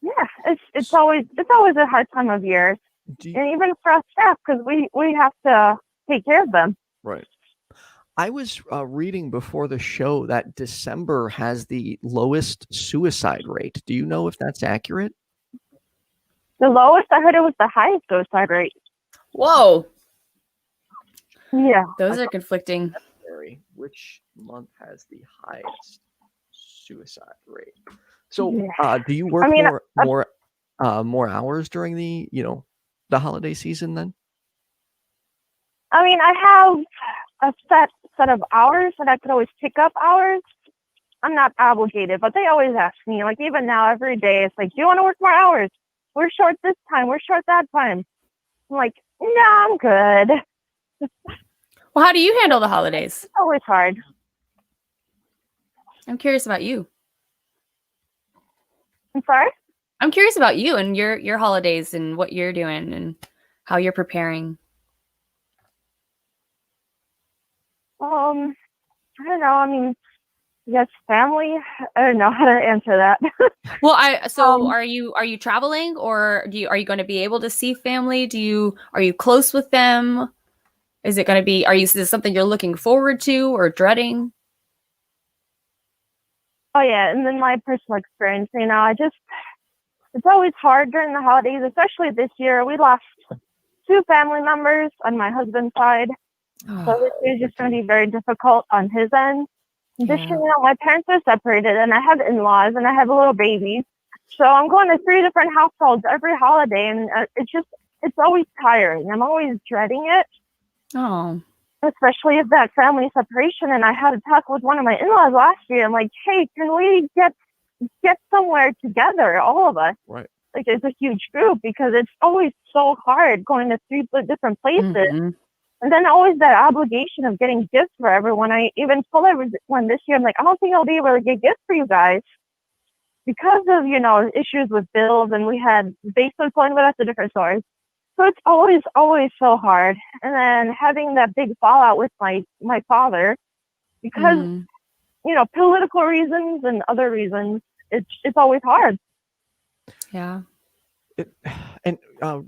yeah, it's always a hard time of year, and even for us staff because we have to take care of them. Right. I was reading before the show that December has the lowest suicide rate. Do you know if that's accurate? The lowest, I heard it was the highest suicide rate. Whoa. Yeah. Those are conflicting. Which month has the highest suicide rate? So, do you work more hours during the the holiday season then? I mean, I have a set of hours that I could always pick up hours. I'm not obligated, but they always ask me. Like even now, every day, it's like, do you want to work more hours? We're short this time. We're short that time. I'm like, no, I'm good. Well, how do you handle the holidays? It's always hard. I'm curious about you. I'm sorry? I'm curious about you and your holidays and what you're doing and how you're preparing. I don't know. I mean, yes, family. I don't know how to answer that. Well, are you traveling or are you going to be able to see family? Are you close with them? Is it going to be, is this something you're looking forward to or dreading? Oh yeah, and then my personal experience, it's always hard during the holidays, especially this year. We lost 2 family members on my husband's side. So this year is just going to be very difficult on his end. This year, my parents are separated and I have in-laws and I have a little baby. So I'm going to 3 different households every holiday, and it's always tiring. I'm always dreading it. Oh. Especially if that family separation. And I had a talk with one of my in-laws last year. I'm like, hey, can we get somewhere together, all of us? Right. Like it's a huge group because it's always so hard going to 3 different places. Mm-hmm. And then always that obligation of getting gifts for everyone. I even told everyone this year, I'm like, I don't think I'll be able to get gifts for you guys because of, issues with bills, and we had base employment at the different stores. So it's always so hard. And then having that big fallout with my father because, political reasons and other reasons, it's always hard. Yeah. And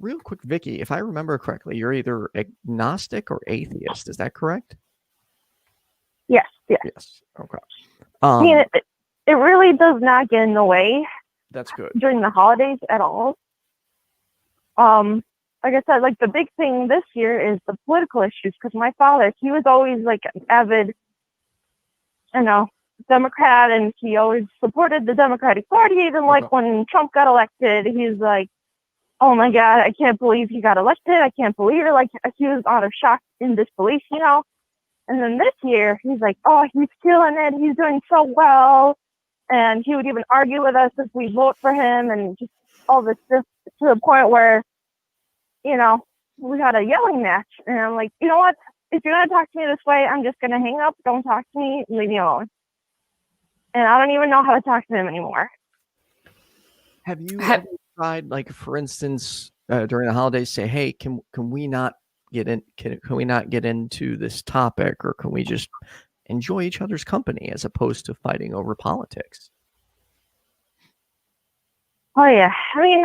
real quick, Vicky, if I remember correctly, you're either agnostic or atheist. Is that correct? Yes. Yes. Okay. I mean, it really does not get in the way That's good. during the holidays at all. Like I said, like the big thing this year is the political issues, because my father, he was always like an avid, Democrat, and he always supported the Democratic Party. Even like when Trump got elected, he's like, oh my God, I can't believe he got elected. I can't believe it. Like, he was out of shock and disbelief, And then this year, he's like, oh, he's killing it. He's doing so well. And he would even argue with us if we vote for him, and just all this stuff, to the point where, we had a yelling match. And I'm like, you know what? If you're going to talk to me this way, I'm just going to hang up. Don't talk to me. Leave me alone. And I don't even know how to talk to him anymore. Have you ever tried, like, for instance, during the holidays, say, hey, can we not get in? Can we not get into this topic, or can we just enjoy each other's company as opposed to fighting over politics? Oh, yeah. I mean,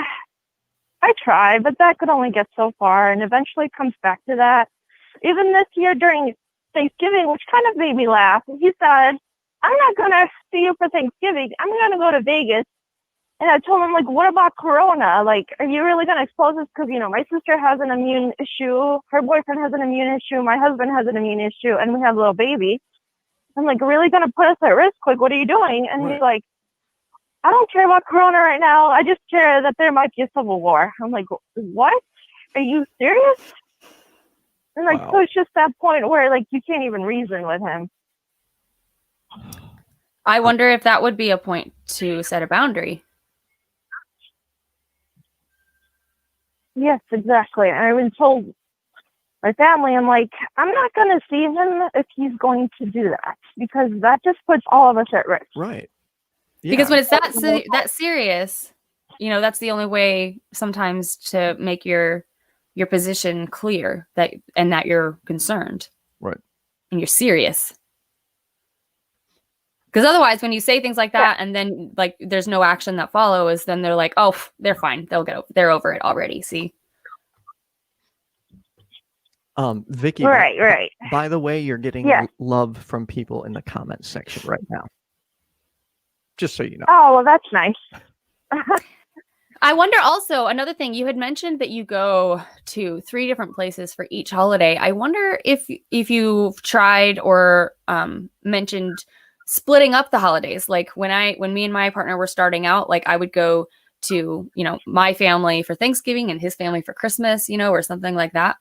I try, but that could only get so far, and eventually it comes back to that. Even this year during Thanksgiving, which kind of made me laugh, he said, I'm not going to see you for Thanksgiving. I'm going to go to Vegas. And I told him, like, what about Corona? Like, are you really going to expose us? Because, my sister has an immune issue. Her boyfriend has an immune issue. My husband has an immune issue. And we have a little baby. I'm like, really going to put us at risk? Like, what are you doing? And he's like, I don't care about Corona right now. I just care that there might be a civil war. I'm like, what? Are you serious? And, like, so it's just that point where, like, you can't even reason with him. I wonder if that would be a point to set a boundary. Yes, exactly. And I even told my family, I'm like, I'm not going to see him if he's going to do that, because that just puts all of us at risk. Right. Yeah. Because when it's that serious, that's the only way sometimes to make your position clear, that you're concerned. Right. And you're serious. Because otherwise, when you say things like that, and then, like, there's no action that follows, then they're like, oh, they're fine. They're over it already. See? Vicky. Right. By the way, you're getting love from people in the comments section right now. Just so you know. Oh, well, that's nice. I wonder also, another thing, you had mentioned that you go to 3 different places for each holiday. I wonder if you've tried or mentioned splitting up the holidays. Like, when me and my partner were starting out, like, I would go to, my family for Thanksgiving and his family for Christmas, or something like that.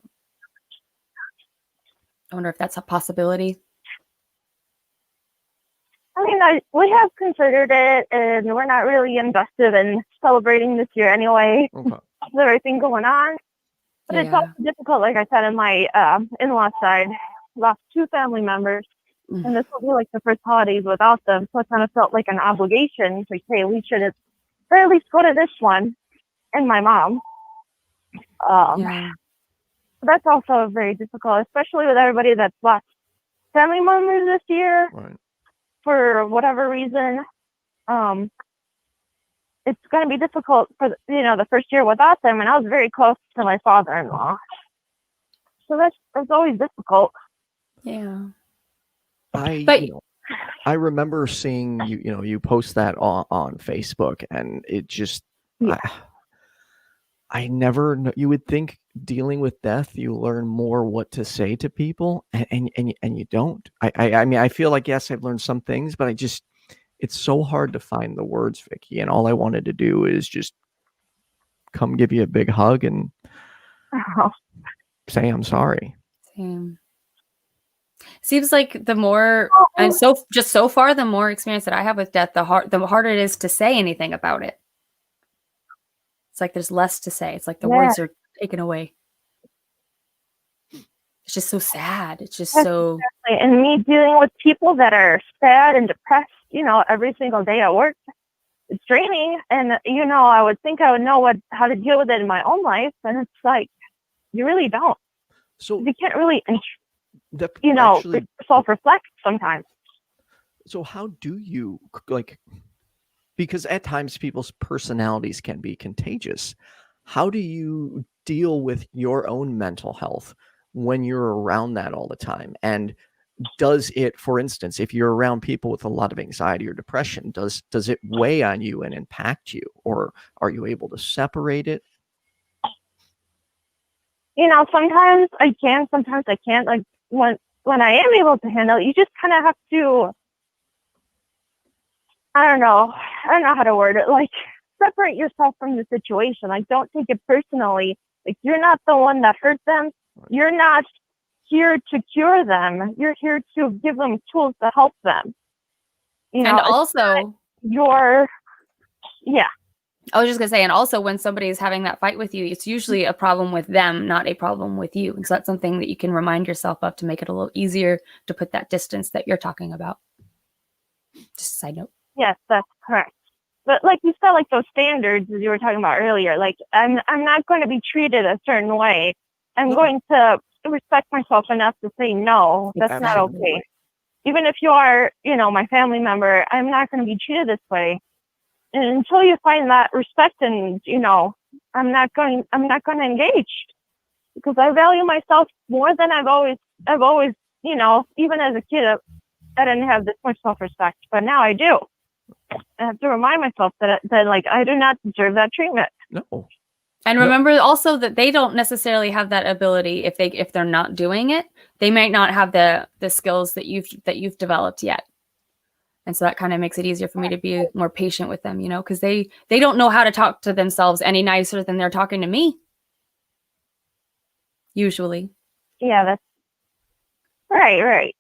I wonder if that's a possibility. I mean, we have considered it, and we're not really invested in celebrating this year anyway. Okay. With everything going on. But it's also difficult, like I said, in my in-law side. Lost 2 family members, and this will be like the first holidays without them. So it kind of felt like an obligation to say we should at least go to this one, and my mom. That's also very difficult, especially with everybody that's lost family members this year. Right. For whatever reason, it's going to be difficult for the first year without them, and I was very close to my father-in-law, so that's always difficult. Yeah. I remember seeing you post that on Facebook, and it just I never know. You would think dealing with death, you learn more what to say to people, and you don't. I mean, I feel like, yes, I've learned some things, but it's so hard to find the words, Vicky. And all I wanted to do is just come give you a big hug and say I'm sorry. Same. Seems like the more, and so far, the more experience that I have with death, the harder it is to say anything about it. It's like there's less to say. It's like the words are taken away. It's just so sad. It's just so. Exactly. And me dealing with people that are sad and depressed, every single day at work, it's draining. And, I would think I would know how to deal with it in my own life. And it's like, you really don't. So you can't really, self-reflect sometimes. So how do you, because at times people's personalities can be contagious. How do you deal with your own mental health when you're around that all the time? And does it, for instance, if you're around people with a lot of anxiety or depression, does it weigh on you and impact you, or are you able to separate it? Sometimes I can, sometimes I can't. Like when I am able to handle it, you just kind of have to, I don't know how to word it. Like, separate yourself from the situation. Like, don't take it personally. Like, you're not the one that hurt them. You're not here to cure them. You're here to give them tools to help them. And also, I was just gonna say, and also when somebody is having that fight with you, it's usually a problem with them, not a problem with you. And so that's something that you can remind yourself of to make it a little easier to put that distance that you're talking about. Just a side note. Yes, that's correct. But like you said, like those standards as you were talking about earlier, like I'm not going to be treated a certain way. I'm going to respect myself enough to say no, that's not okay. Even if you are, my family member, I'm not going to be treated this way. And until you find that respect, and I'm not going to engage, because I value myself more than I've always, even as a kid, I didn't have this much self-respect, but now I do. I have to remind myself that like I do not deserve that treatment. No. And remember also that they don't necessarily have that ability if they're not doing it. They might not have the skills that you've developed yet. And so that kind of makes it easier for me to be more patient with them, because they don't know how to talk to themselves any nicer than they're talking to me. Usually. Yeah, that's right.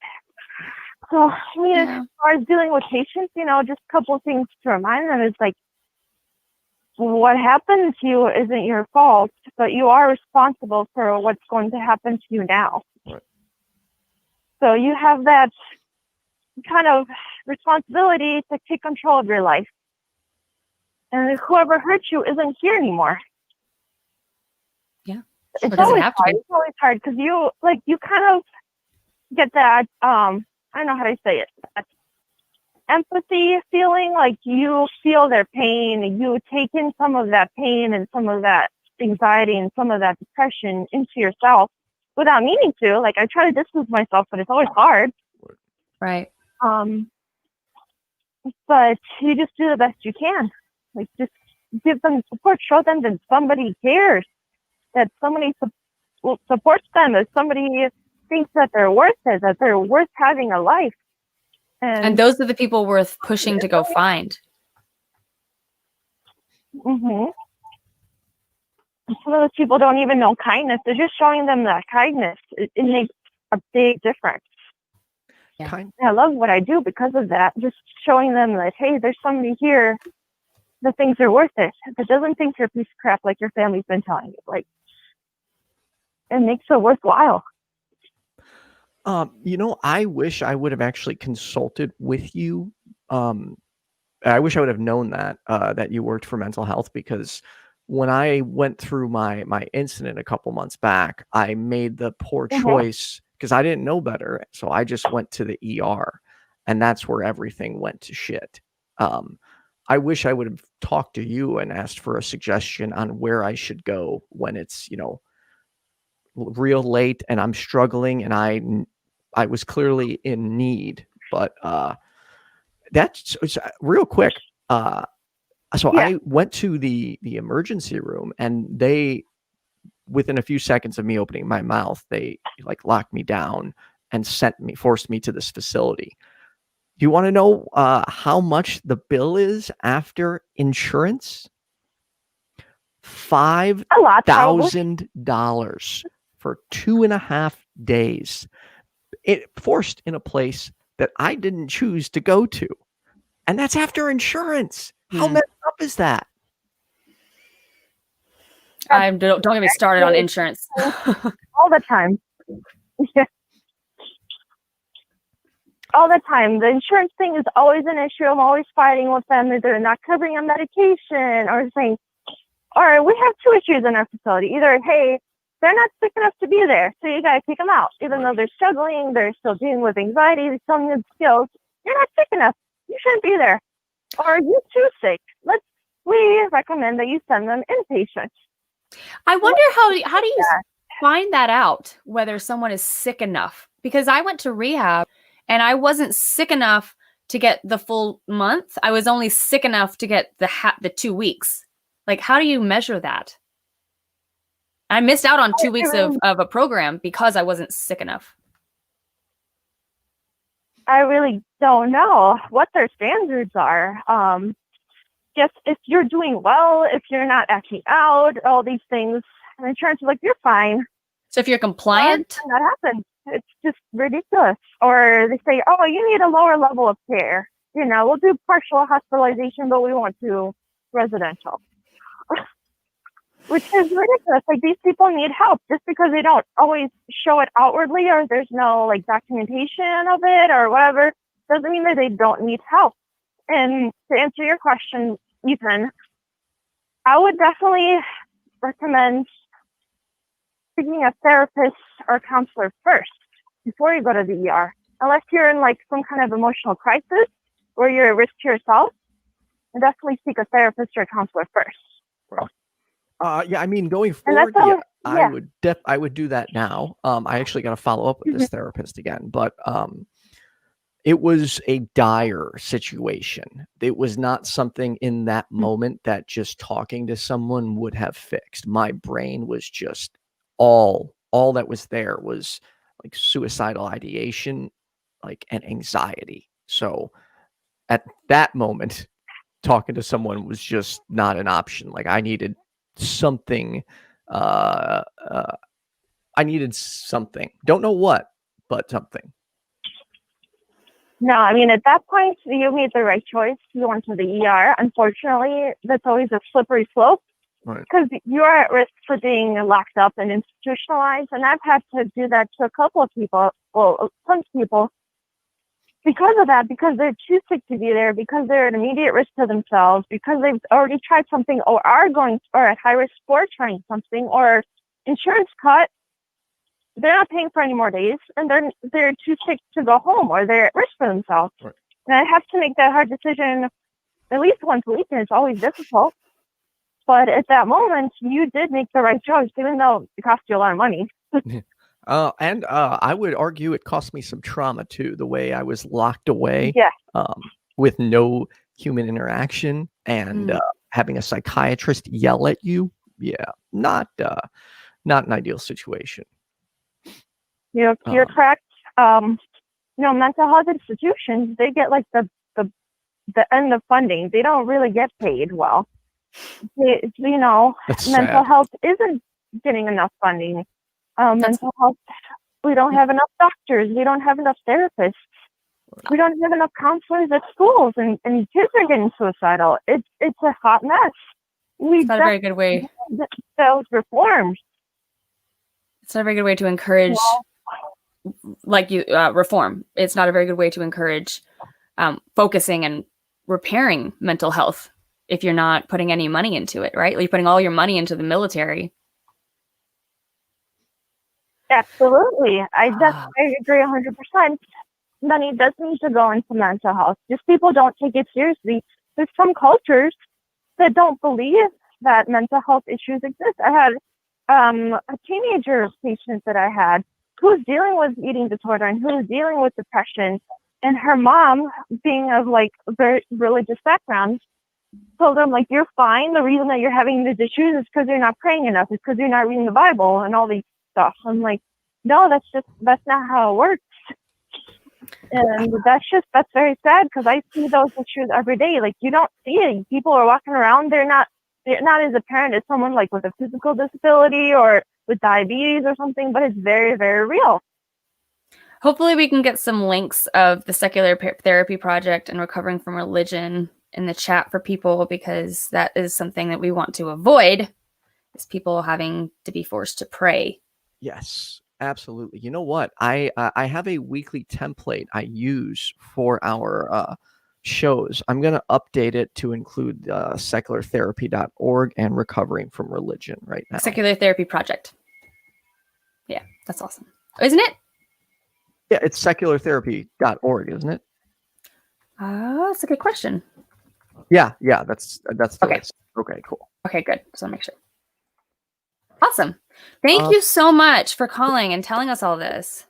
So, as far as dealing with patients, just a couple of things to remind them is like, what happened to you isn't your fault, but you are responsible for what's going to happen to you now. Right. So you have that kind of responsibility to take control of your life. And whoever hurt you isn't here anymore. Yeah. It's always hard. It's always hard because you kind of get that, I don't know how to say it, that empathy feeling, like you feel their pain, you take in some of that pain and some of that anxiety and some of that depression into yourself without meaning to. Like, I try to distance myself, but it's always hard. Right. But you just do the best you can. Like, just give them support, show them that somebody cares, that somebody supports them, that somebody thinks that they're worth it, that they're worth having a life. And those are the people worth pushing to go find. Mm-hmm. Some of those people don't even know kindness. They're just showing them that kindness. It makes a big difference. Yeah. I love what I do because of that. Just showing them that, hey, there's somebody here that thinks they're worth it, that doesn't think you're a piece of crap like your family's been telling you. Like, it makes it worthwhile. I wish I would have actually consulted with you. I wish I would have known that you worked for mental health, because when I went through my incident a couple months back, I made the poor choice because I didn't know better. So I just went to the ER, and that's where everything went to shit. I wish I would have talked to you and asked for a suggestion on where I should go when it's, real late and I'm struggling and I was clearly in need. But that's real quick. I went to the emergency room, and they, within a few seconds of me opening my mouth, they locked me down and forced me to this facility. Do you want to know how much the bill is after insurance? $5,000 for 2.5 days. It forced in a place that I didn't choose to go to. And that's after insurance. How messed up is that? Don't get me started on insurance. All the time. Yeah. All the time. The insurance thing is always an issue. I'm always fighting with them. They're not covering a medication, or saying, or we have two issues in our facility. Either, hey, they're not sick enough to be there, so you got to kick them out. Even though they're struggling, they're still dealing with anxiety, they still need skills. You're not sick enough. You shouldn't be there. Or you're too sick. We recommend that you send them inpatient. I wonder how do you find that out, whether someone is sick enough because I went to rehab and I wasn't sick enough to get the full month. I was only sick enough to get the 2 weeks. Like, how do you measure that? I missed out on 2 weeks of a program because I wasn't sick enough. I really don't know what their standards are. Just if you're doing well, if you're not acting out, all these things, and insurance is like, you're fine. So if you're compliant, that happens. It's just ridiculous. Or they say, oh, you need a lower level of care. You know, we'll do partial hospitalization, but we won't do residential. Which is ridiculous. Like, these people need help just because they don't always show it outwardly, or there's no like documentation of it or whatever, doesn't mean that they don't need help. And to answer your question, Ethan, I would definitely recommend seeking a therapist or counselor first before you go to the ER. Unless you're in like some kind of emotional crisis where you're at risk to yourself, and definitely seek a therapist or a counselor first. Yeah, I mean, going forward, yeah. I would do that now. I actually got to follow up with this therapist again, but it was a dire situation. It was not something in that moment that just talking to someone would have fixed. My brain was just all that was there was like suicidal ideation, like, and anxiety. So at that moment, talking to someone was just not an option. Like, I needed something. I needed something. Don't know what, but something. No, I mean, at that point, you made the right choice. You went to the ER. Unfortunately, that's always a slippery slope because you are at risk for being locked up and institutionalized. And I've had to do that to a couple of people, well, some people, because of that, because they're too sick to be there, because they're at immediate risk to themselves, because they've already tried something or are at high risk for trying something, or insurance cut. They're not paying for any more days, and they're too sick to go home, or they're at risk for themselves. Right. And I have to make that hard decision at least once a week, and it's always difficult. But at that moment, you did make the right choice, even though it cost you a lot of money. And I would argue it cost me some trauma too, the way I was locked away with no human interaction and having a psychiatrist yell at you. Yeah, not an ideal situation. You're correct. Mental health institutions, they get like the end of funding. They don't really get paid well. Mental health isn't getting enough funding. Mental health, we don't have enough doctors. We don't have enough therapists. We don't have enough counselors at schools, and kids are getting suicidal. It's a hot mess. It's not a very good way. Those reforms. It's not a very good way to encourage, reform. It's not a very good way to encourage focusing and repairing mental health if you're not putting any money into it, right? You're putting all your money into the military. Absolutely. I agree 100%. Money does need to go into mental health. Just people don't take it seriously. There's some cultures that don't believe that mental health issues exist. I had a teenager patient that I had who was dealing with eating disorder and who was dealing with depression. And her mom, being of like a very religious background, told them, like, you're fine. The reason that you're having these issues is because you're not praying enough. It's because you're not reading the Bible and all these stuff. I'm like, no, that's not how it works. And that's very sad because I see those issues every day. Like, you don't see it. People are walking around. They're not as apparent as someone like with a physical disability or with diabetes or something, but it's very, very real. Hopefully we can get some links of the Secular Therapy Project and Recovering from Religion in the chat for people, because that is something that we want to avoid, is people having to be forced to pray. Yes, absolutely. You know what? I have a weekly template I use for our shows. I'm going to update it to include seculartherapy.org and Recovering from Religion right now. Secular Therapy Project. Yeah, that's awesome. Isn't it? Yeah, it's seculartherapy.org, isn't it? That's a good question. Yeah, that's the okay. list. Okay, cool. Okay, good. Just want to make sure. Awesome. Thank you so much for calling and telling us all this.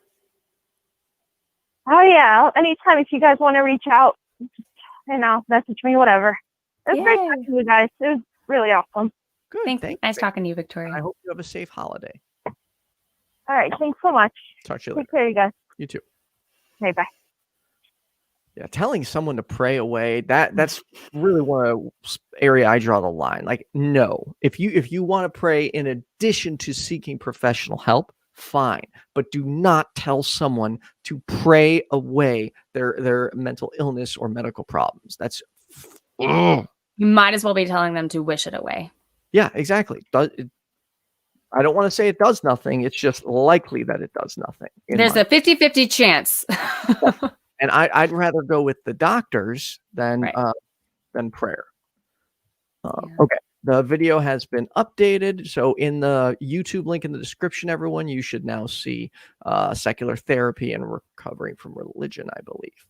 Oh yeah, anytime if you guys want to reach out, message me, whatever. It was great Yay. talking to you guys. It was really awesome. Good. Thanks. Thank Nice you. talking to you, I Victoria. hope you have a safe holiday. All right, thanks so much. Talk to you Take later. care, you guys. You too. Okay, bye. Yeah, telling someone to pray away, that's really one area I draw the line. Like, no. If you want to pray in addition to seeking professional help, fine. But do not tell someone to pray away their mental illness or medical problems. That's You might as well be telling them to wish it away. yeah, exactly. I don't want to say it does nothing. It's just likely that it does nothing. There's a 50-50 chance. And I'd rather go with the doctors than prayer. Okay. The video has been updated. So in the YouTube link in the description, everyone, you should now see secular therapy and recovering from religion, I believe.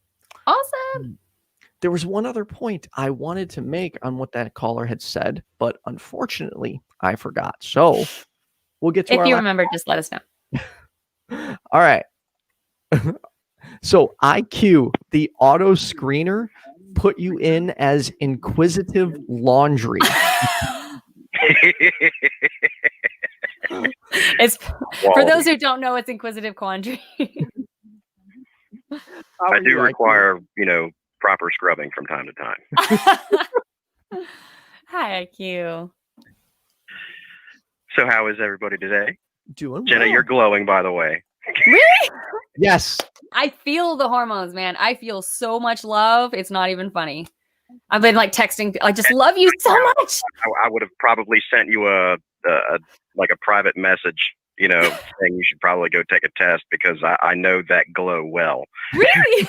Awesome. There was one other point I wanted to make on what that caller had said, but unfortunately, I forgot. So we'll get to If you remember, just let us know. All right. So IQ, the auto screener, put you in as inquisitive laundry. It's for those who don't know, it's inquisitive quandary. I do require, proper scrubbing from time to time. Hi, IQ. So how is everybody today? Doing Jenna, well. you're glowing, by the way. Really? Yes. I feel the hormones, man. I feel so much love. It's not even funny. I've been like texting. I just love you so much. I would have probably sent you a private message, saying you should probably go take a test because I know that glow well. Really?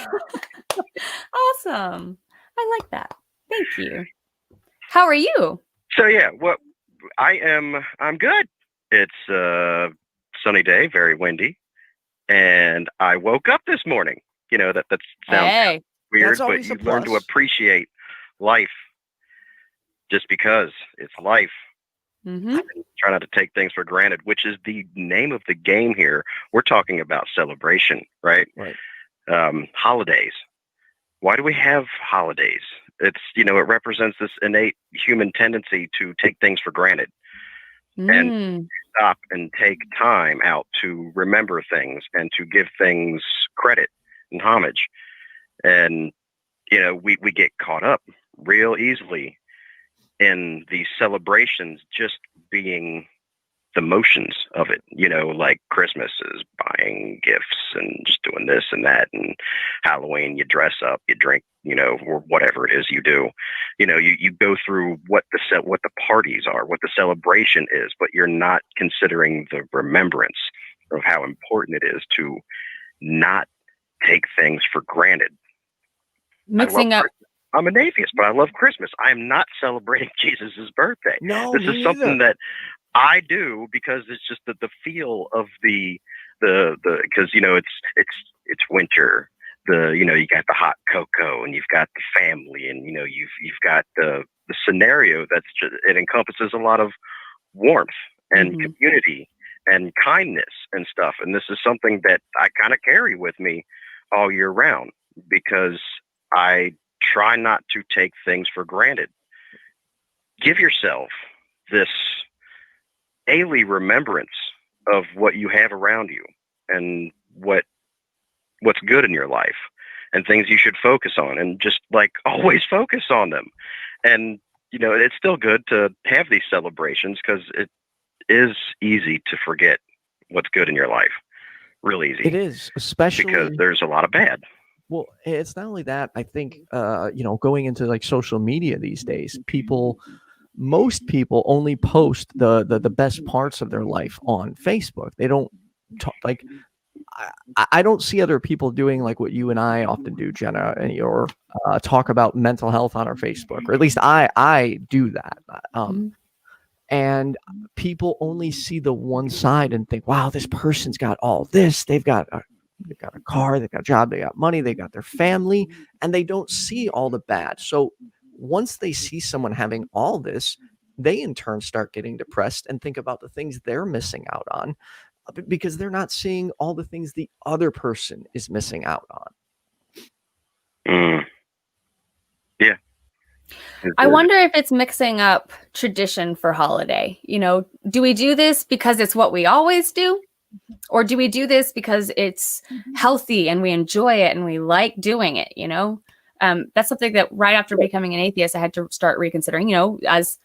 Awesome. I like that. Thank you. How are you? So yeah, I'm good. It's a sunny day, very windy, and I woke up this morning. That sounds weird, That's but always you a learn to plus. appreciate life just because it's life. Mm-hmm. Try not to take things for granted, which is the name of the game here. We're talking about celebration, right? Right. Holidays. Why do we have holidays? It's, it represents this innate human tendency to take things for granted and stop and take time out to remember things and to give things credit and homage. And, we get caught up real easily in the celebrations just being the motions of it, like Christmas is buying gifts and just doing this and that, and Halloween, you dress up, you drink, or whatever it is you do. You go through what the parties are, what the celebration is, but you're not considering the remembrance of how important it is to not take things for granted. Mixing up. I'm an atheist, but I love Christmas. I am not celebrating Jesus's birthday. No, this is something that I do because it's just the feel of the because it's winter. You got the hot cocoa and you've got the family and you've got the scenario that's just, it encompasses a lot of warmth and community and kindness and stuff. And this is something that I kind of carry with me all year round because I try not to take things for granted. Give yourself this daily remembrance of what you have around you and what's good in your life and things you should focus on, and just always focus on them. And it's still good to have these celebrations because it is easy to forget what's good in your life. Real easy. It is, especially because there's a lot of bad. Well, it's not only that. I think, going into social media these days, most people only post the best parts of their life on Facebook. They don't talk I don't see other people doing like what you and I often do, Jenna, or talk about mental health on our Facebook, or at least I do that. And people only see the one side and think, wow, this person's got all this. They've got a car, they've got a job, they got money, they got their family, and they don't see all the bad. So once they see someone having all this, they in turn start getting depressed and think about the things they're missing out on. because they're not seeing all the things the other person is missing out on. Yeah. I wonder if it's mixing up tradition for holiday. Do we do this because it's what we always do? Or do we do this because it's healthy and we enjoy it and we like doing it? That's something that right after becoming an atheist, I had to start reconsidering, as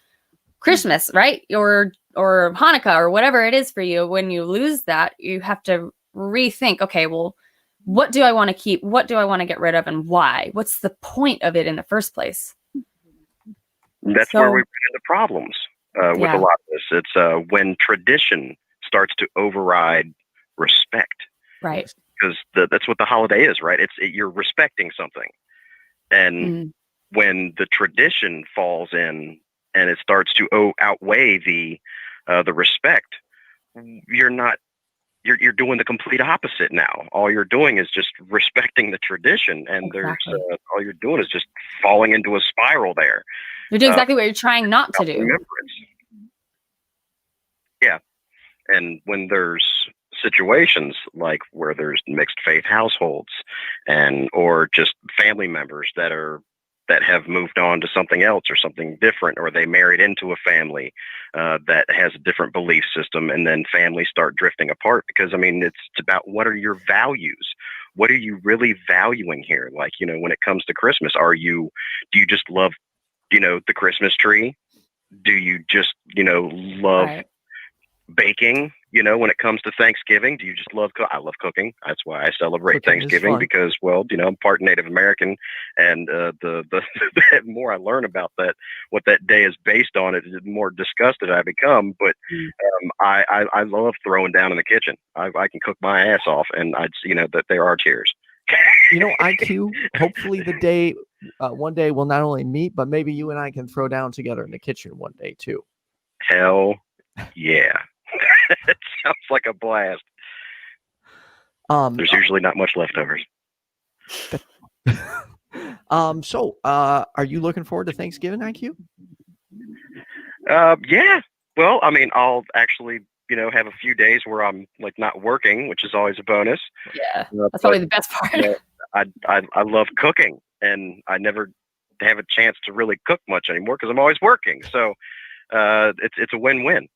Christmas, right? Or Hanukkah or whatever it is for you. When you lose that, you have to rethink, okay, well, what do I want to keep? What do I want to get rid of and why? What's the point of it in the first place? That's where we run into problems with a lot of this. It's when tradition starts to override respect. Right. Because that's what the holiday is, right? You're respecting something. And when the tradition falls in and it starts to outweigh the respect, you're doing the complete opposite now. All you're doing is just respecting the tradition, and all you're doing is just falling into a spiral there. You're doing exactly what you're trying not to do. Remembrance. Yeah. And when there's situations like where there's mixed faith households or just family members that have moved on to something else or something different, or they married into a family that has a different belief system, and then families start drifting apart because, it's about what are your values? What are you really valuing here? Like, when it comes to Christmas, do you just love, the Christmas tree? Do you just, love baking? When it comes to Thanksgiving, do you just love I love cooking. That's why I celebrate Thanksgiving, because, well, I'm part Native American, and the more I learn about that, what that day is based on, the more disgusted I become. But I love throwing down in the kitchen. I can cook my ass off, and that there are tears. IQ, hopefully one day we'll not only meet, but maybe you and I can throw down together in the kitchen one day too. Hell yeah. It sounds like a blast. There's usually not much leftovers. So are you looking forward to Thanksgiving, IQ? Yeah. Well, I'll actually, have a few days where I'm like not working, which is always a bonus. Yeah. That's probably the best part. I love cooking, and I never have a chance to really cook much anymore because I'm always working. So it's a win-win.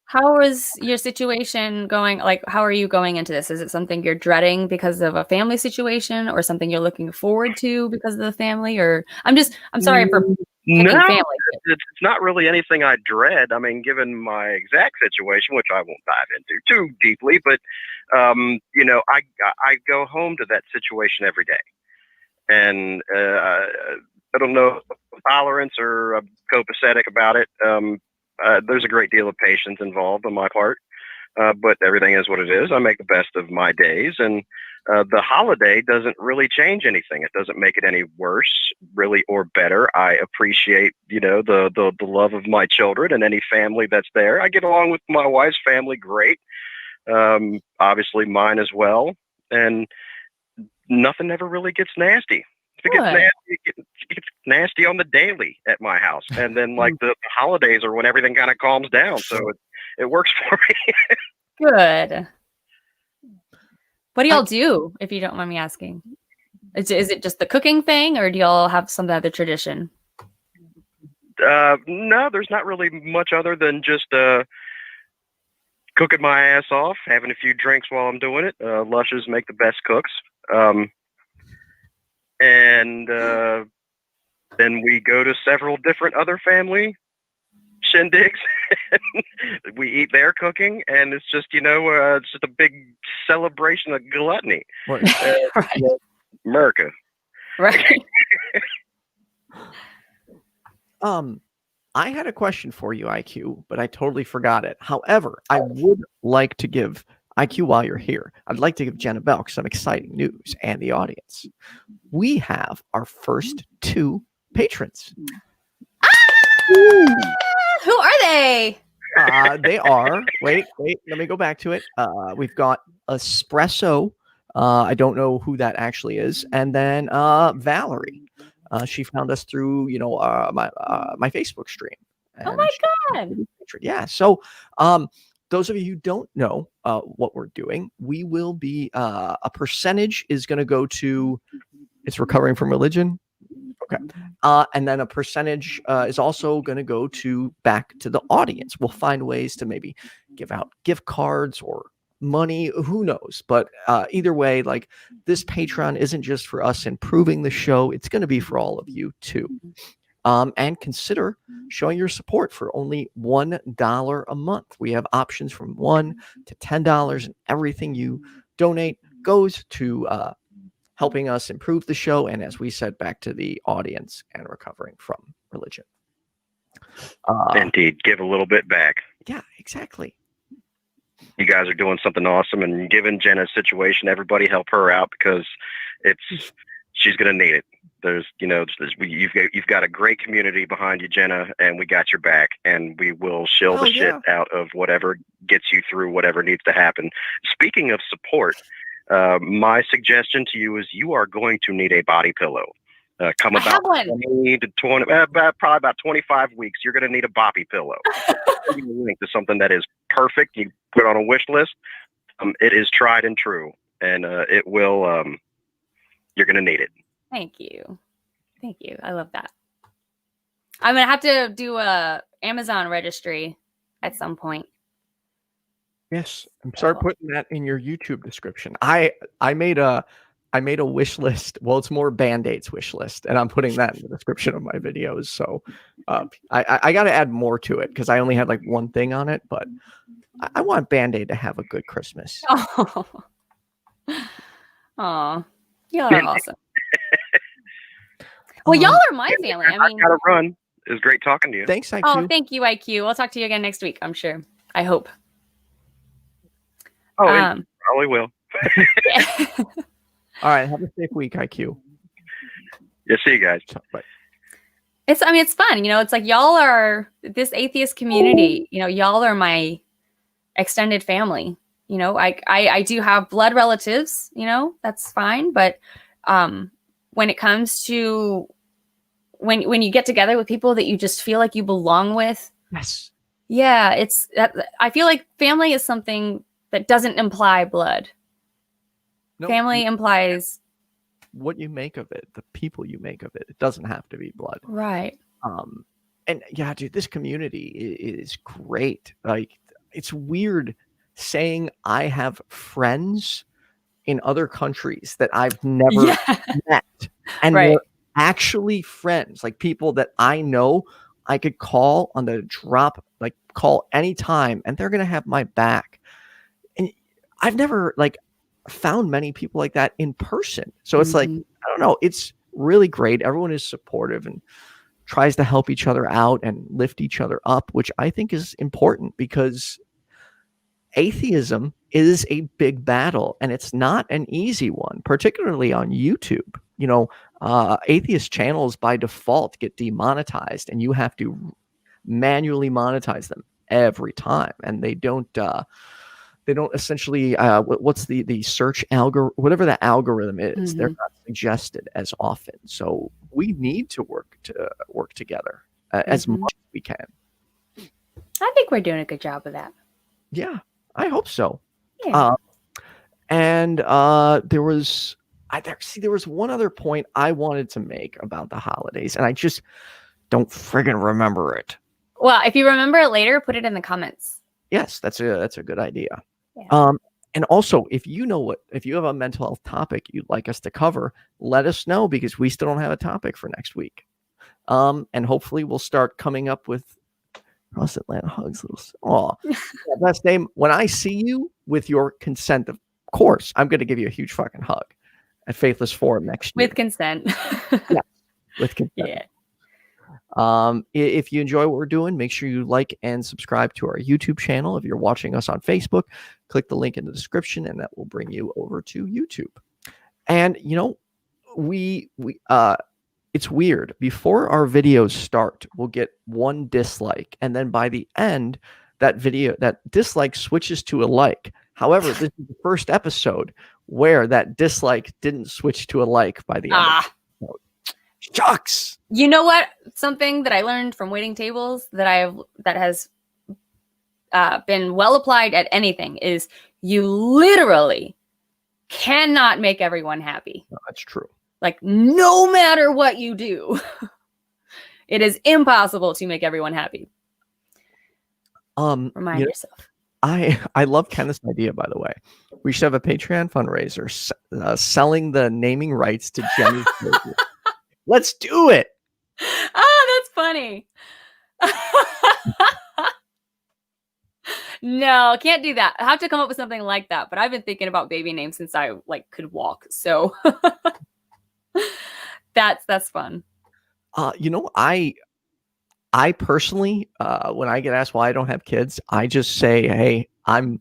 How is your situation going? Like, how are you going into this? Is it something you're dreading because of a family situation, or something you're looking forward to because of the family? Or I'm sorry for picking family. It's not really anything I dread. Given my exact situation, which I won't dive into too deeply, but I go home to that situation every day, and I don't know if tolerance or I'm copacetic about it. There's a great deal of patience involved on my part, but everything is what it is. I make the best of my days, and the holiday doesn't really change anything. It doesn't make it any worse, really, or better. I appreciate, the love of my children and any family that's there. I get along with my wife's family great, obviously mine as well, and nothing ever really gets nasty. If it gets nasty, it gets nasty on the daily at my house. And then the holidays are when everything kind of calms down. So it works for me. Good. What do y'all do, if you don't mind me asking? Is it just the cooking thing, or do y'all have some other tradition? No, there's not really much other than just cooking my ass off, having a few drinks while I'm doing it. Lushes make the best cooks. And then we go to several different other family shindigs. We eat their cooking, and it's just it's just a big celebration of gluttony. Right. America. Right. I had a question for you, IQ, but I totally forgot it. However, I would like to give IQ, while you're here, I'd like to give Jenna Belk some exciting news and the audience. We have our first 2 patrons. Who are they? They are, wait, let me go back to it. We've got Espresso. I don't know who that actually is. And then Valerie. She found us through, my Facebook stream. Oh my God. Yeah. So those of you who don't know what we're doing, we will be a percentage is going to go to it's recovering from religion. Okay. And then a percentage is also going to go to back to the audience. We'll find ways to maybe give out gift cards or money, who knows? But either way, like this Patreon isn't just for us improving the show. It's going to be for all of you too. And consider showing your support for only $1 a month. We have options from $1 to $10, and everything you donate goes to helping us improve the show. And as we said, back to the audience and recovering from religion. Indeed, give a little bit back. Yeah, exactly. You guys are doing something awesome, and given Jenna's situation, everybody help her out because she's going to need it. You've got a great community behind you, Jenna, and we got your back, and we will shill the shit out of whatever gets you through whatever needs to happen. Speaking of support, my suggestion to you is you are going to need a body pillow. Come about 20 to 20, probably about 25 weeks, you're going to need a boppy pillow. Link to something that is perfect. You put it on a wish list. It is tried and true, and it will. You're going to need it. Thank you. I love that. I'm gonna have to do a Amazon registry at some point. Yes, and start putting that in your YouTube description. I made a wish list. Well, it's more Band-Aids wish list, and I'm putting that in the description of my videos. So I got to add more to it because I only had like one thing on it, but I want Band-Aid to have a good Christmas. Oh, y'all are awesome. Well, y'all are my family. I mean, gotta run. It was great talking to you. Thanks, IQ. Oh, thank you, IQ. I'll talk to you again next week, I'm sure. I hope. Oh, probably will. All right, have a safe week, IQ. Yeah, see you guys. Bye. It's fun. It's like y'all are this atheist community. Y'all are my extended family. I do have blood relatives, that's fine. But when it comes to when you get together with people that you just feel like you belong with. Yes. Yeah, I feel like family is something that doesn't imply blood. No, family implies what you make of it, the people you make of it. It doesn't have to be blood. Right. And yeah, dude, this community is great. Like, it's weird saying I have friends in other countries that I've never met. And they're actually friends, like people that I know I could call on the drop, like call anytime, and they're going to have my back. And I've never found many people like that in person. So it's like, I don't know, it's really great. Everyone is supportive and tries to help each other out and lift each other up, which I think is important because atheism is a big battle and it's not an easy one, particularly on YouTube. Atheist channels by default get demonetized and you have to manually monetize them every time. And they don't essentially, what's the search algorithm, whatever the algorithm is, they're not suggested as often. So we need to work together as much as we can. I think we're doing a good job of that. Yeah, I hope so. Yeah. There was one other point I wanted to make about the holidays, and I just don't friggin' remember it. Well, if you remember it later, put it in the comments. Yes, that's a good idea. Yeah. And also, if you have a mental health topic you'd like us to cover, let us know because we still don't have a topic for next week. And hopefully we'll start coming up with Cross Atlanta hugs. Best name. When I see you, with your consent, of course, I'm going to give you a huge fucking hug at Faithless Forum next year. With consent. Yeah, with consent. Yeah. If you enjoy what we're doing, make sure you like and subscribe to our YouTube channel. If you're watching us on Facebook, click the link in the description and that will bring you over to YouTube. And it's weird. Before our videos start, we'll get one dislike, and then by the end, that dislike switches to a like. However, this is the first episode where that dislike didn't switch to a like by the end of the episode. Shucks. You know what? Something that I learned from waiting tables that has been well applied at anything is you literally cannot make everyone happy. No, that's true. Like, no matter what you do, it is impossible to make everyone happy. Remind yourself. I love Kenneth's idea, by the way. We should have a Patreon fundraiser selling the naming rights to Jenny's baby. Let's do it. That's funny. No, can't do that. I have to come up with something like that. But I've been thinking about baby names since I could walk. So that's fun. I personally, when I get asked why I don't have kids, I just say, hey, I'm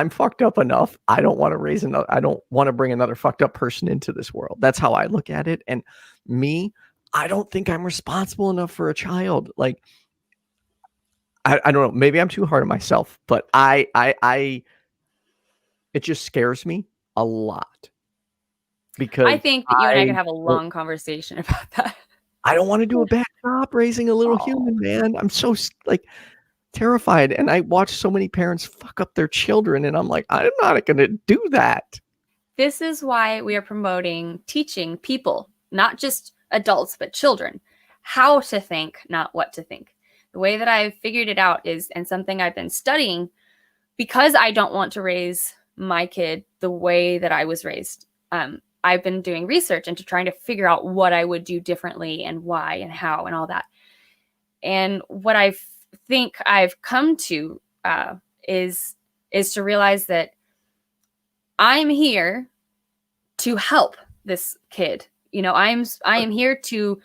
fucked up enough. I don't want to bring another fucked up person into this world. That's how I look at it. And I don't think I'm responsible enough for a child. Like, I don't know. Maybe I'm too hard on myself, but it just scares me a lot because I think that you and I could have a long conversation about that. I don't want to do a bad job raising a little human, man. I'm so terrified. And I watch so many parents fuck up their children. And I'm like, I'm not going to do that. This is why we are promoting teaching people, not just adults, but children, how to think, not what to think. The way that I've figured it out is, and something I've been studying, because I don't want to raise my kid the way that I was raised. I've been doing research into trying to figure out what I would do differently and why and how and all that. And what I think I've come to is to realize that I'm here to help this kid. I am here to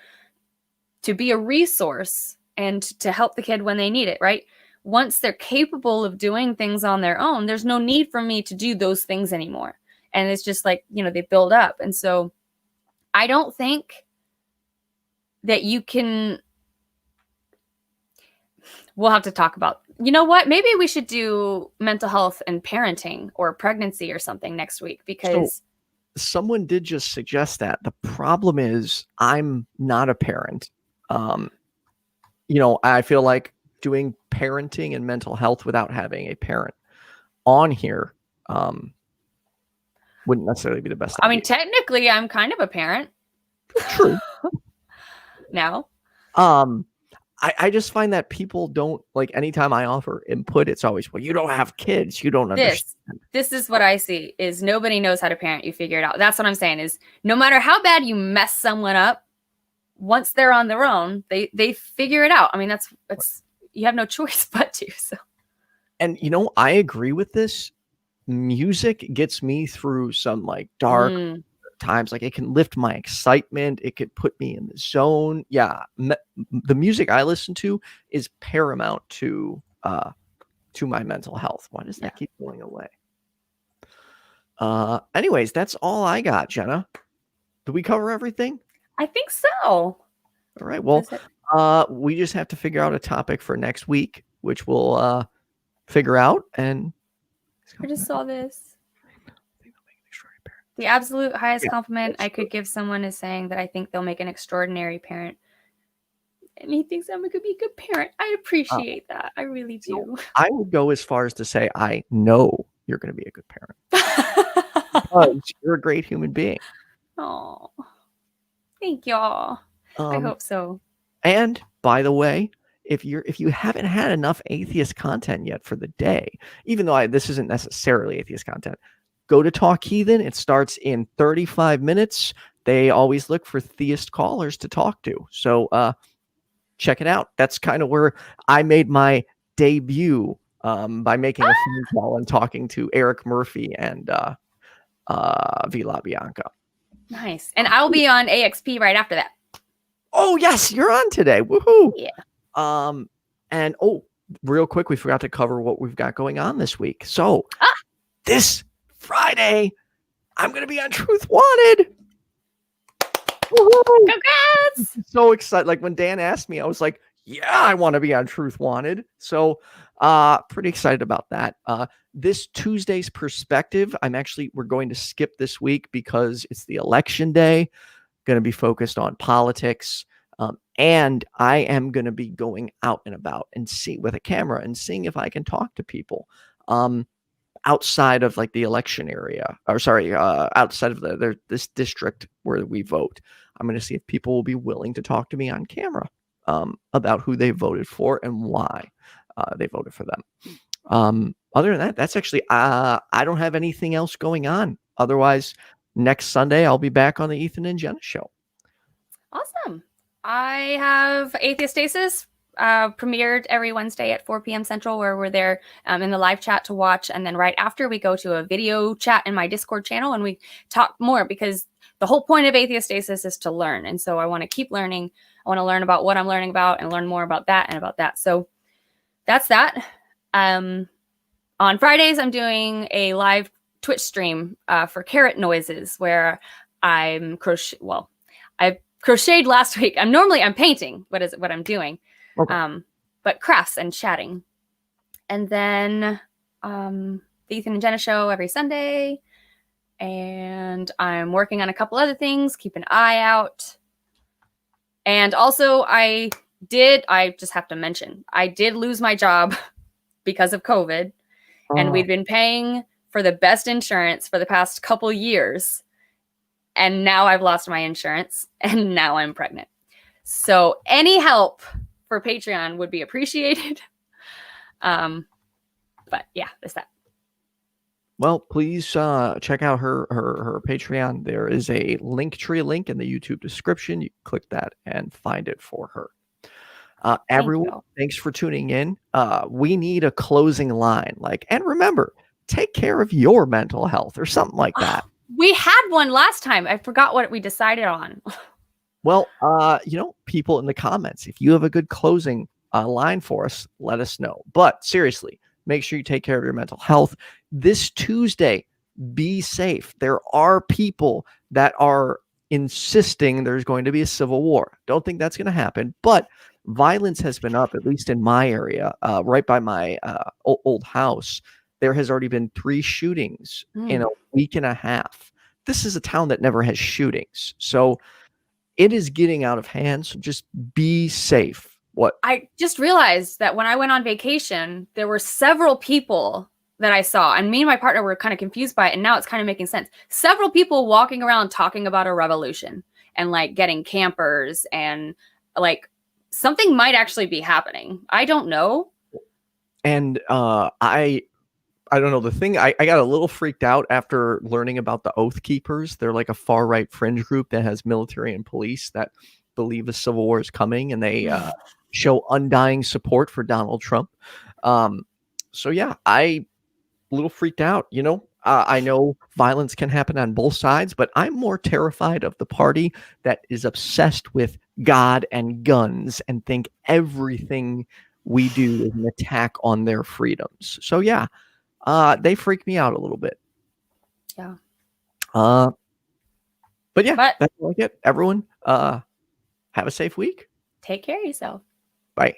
be a resource and to help the kid when they need it, right? Once they're capable of doing things on their own, there's no need for me to do those things anymore. And it's just like, they build up. And so I don't think that you can, we'll have to talk about, you know what? Maybe we should do mental health and parenting or pregnancy or something next week, because someone did just suggest that. The problem is I'm not a parent. I feel like doing parenting and mental health without having a parent on here wouldn't necessarily be the best idea. I mean, technically, I'm kind of a parent. True. Now. I just find that people don't, like, anytime I offer input, it's always, well, you don't have kids. You don't understand. This is what I see is nobody knows how to parent. You figure it out. That's what I'm saying is no matter how bad you mess someone up, once they're on their own, they figure it out. I mean, that's you have no choice but to. So, and I agree with this. Music gets me through some dark times. Like, it can lift my excitement. It could put me in the zone. Yeah, the music I listen to is paramount to my mental health. Why does that keep going away? Anyways, that's all I got, Jenna. Did we cover everything? I think so. All right. Well, we just have to figure out a topic for next week, which we'll figure out. And I just saw this. The absolute highest compliment I could give someone is saying that I think they'll make an extraordinary parent. And he thinks I'm going to be a good parent. I appreciate that. I really do. I would go as far as to say, I know you're going to be a good parent. Because you're a great human being. Oh. Thank y'all. I hope so. And by the way, if you haven't had enough atheist content yet for the day, even though this isn't necessarily atheist content, go to Talk Heathen. It starts in 35 minutes. They always look for theist callers to talk to. So check it out. That's kind of where I made my debut by making a phone call and talking to Eric Murphy and Vila Bianca. Nice. And I'll be on AXP right after that. Oh, yes, you're on today. Woohoo. Yeah. And real quick, we forgot to cover what we've got going on this week. So this Friday, I'm going to be on Truth Wanted. Woohoo. Congrats. So excited. Like, when Dan asked me, I was like, yeah, I want to be on Truth Wanted. So pretty excited about that. This Tuesday's perspective, we're going to skip this week because it's the election day. Going to be focused on politics. And I am going to be going out and about and see with a camera and seeing if I can talk to people outside of like the election area, or sorry, outside of this district where we vote. I'm going to see if people will be willing to talk to me on camera about who they voted for and why they voted for them. Other than that, that's actually, I don't have anything else going on. Otherwise, next Sunday, I'll be back on the Ethan and Jenna show. Awesome. I have Atheistasis premiered every Wednesday at 4 p.m. Central, where we're there in the live chat to watch. And then right after, we go to a video chat in my Discord channel and we talk more, because the whole point of Atheistasis is to learn. And so I want to keep learning. I want to learn about what I'm learning about and learn more about that and about that. So that's that. On Fridays, I'm doing a live Twitch stream for Carrot Noises, where I'm I crocheted last week. I'm painting. What I'm doing? Okay. But crafts and chatting. And then the Ethan and Jenna show every Sunday. And I'm working on a couple other things. Keep an eye out. And also, I just have to mention, I did lose my job because of COVID. And we'd been paying for the best insurance for the past couple years. And now I've lost my insurance. And now I'm pregnant. So any help for Patreon would be appreciated. But yeah, that's that. Well, please check out her Patreon. There is a Linktree link in the YouTube description. You click that and find it for her. Everyone, thanks for tuning in. We need a closing line, and remember, take care of your mental health or something like that. We had one last time. I forgot what we decided on. Well, people in the comments, if you have a good closing line for us, let us know. But seriously, make sure you take care of your mental health. This Tuesday, be safe. There are people that are insisting there's going to be a civil war. Don't think that's going to happen, but violence has been up, at least in my area, right by my old house. There has already been 3 shootings in a week and a half. This is a town that never has shootings. So it is getting out of hand. So just be safe. What? I just realized that when I went on vacation, there were several people that I saw, and me and my partner were kind of confused by it. And now it's kind of making sense. Several people walking around talking about a revolution and getting campers, and something might actually be happening. I don't know. And I don't know. The thing, I got a little freaked out after learning about the Oath Keepers. They're like a far right fringe group that has military and police that believe a civil war is coming, and they show undying support for Donald Trump. So yeah, I a little freaked out. I know violence can happen on both sides, but I'm more terrified of the party that is obsessed with God and guns and think everything we do is an attack on their freedoms. So yeah, they freak me out a little bit. Yeah. But yeah, that's all I get. Everyone, have a safe week. Take care of yourself. Bye.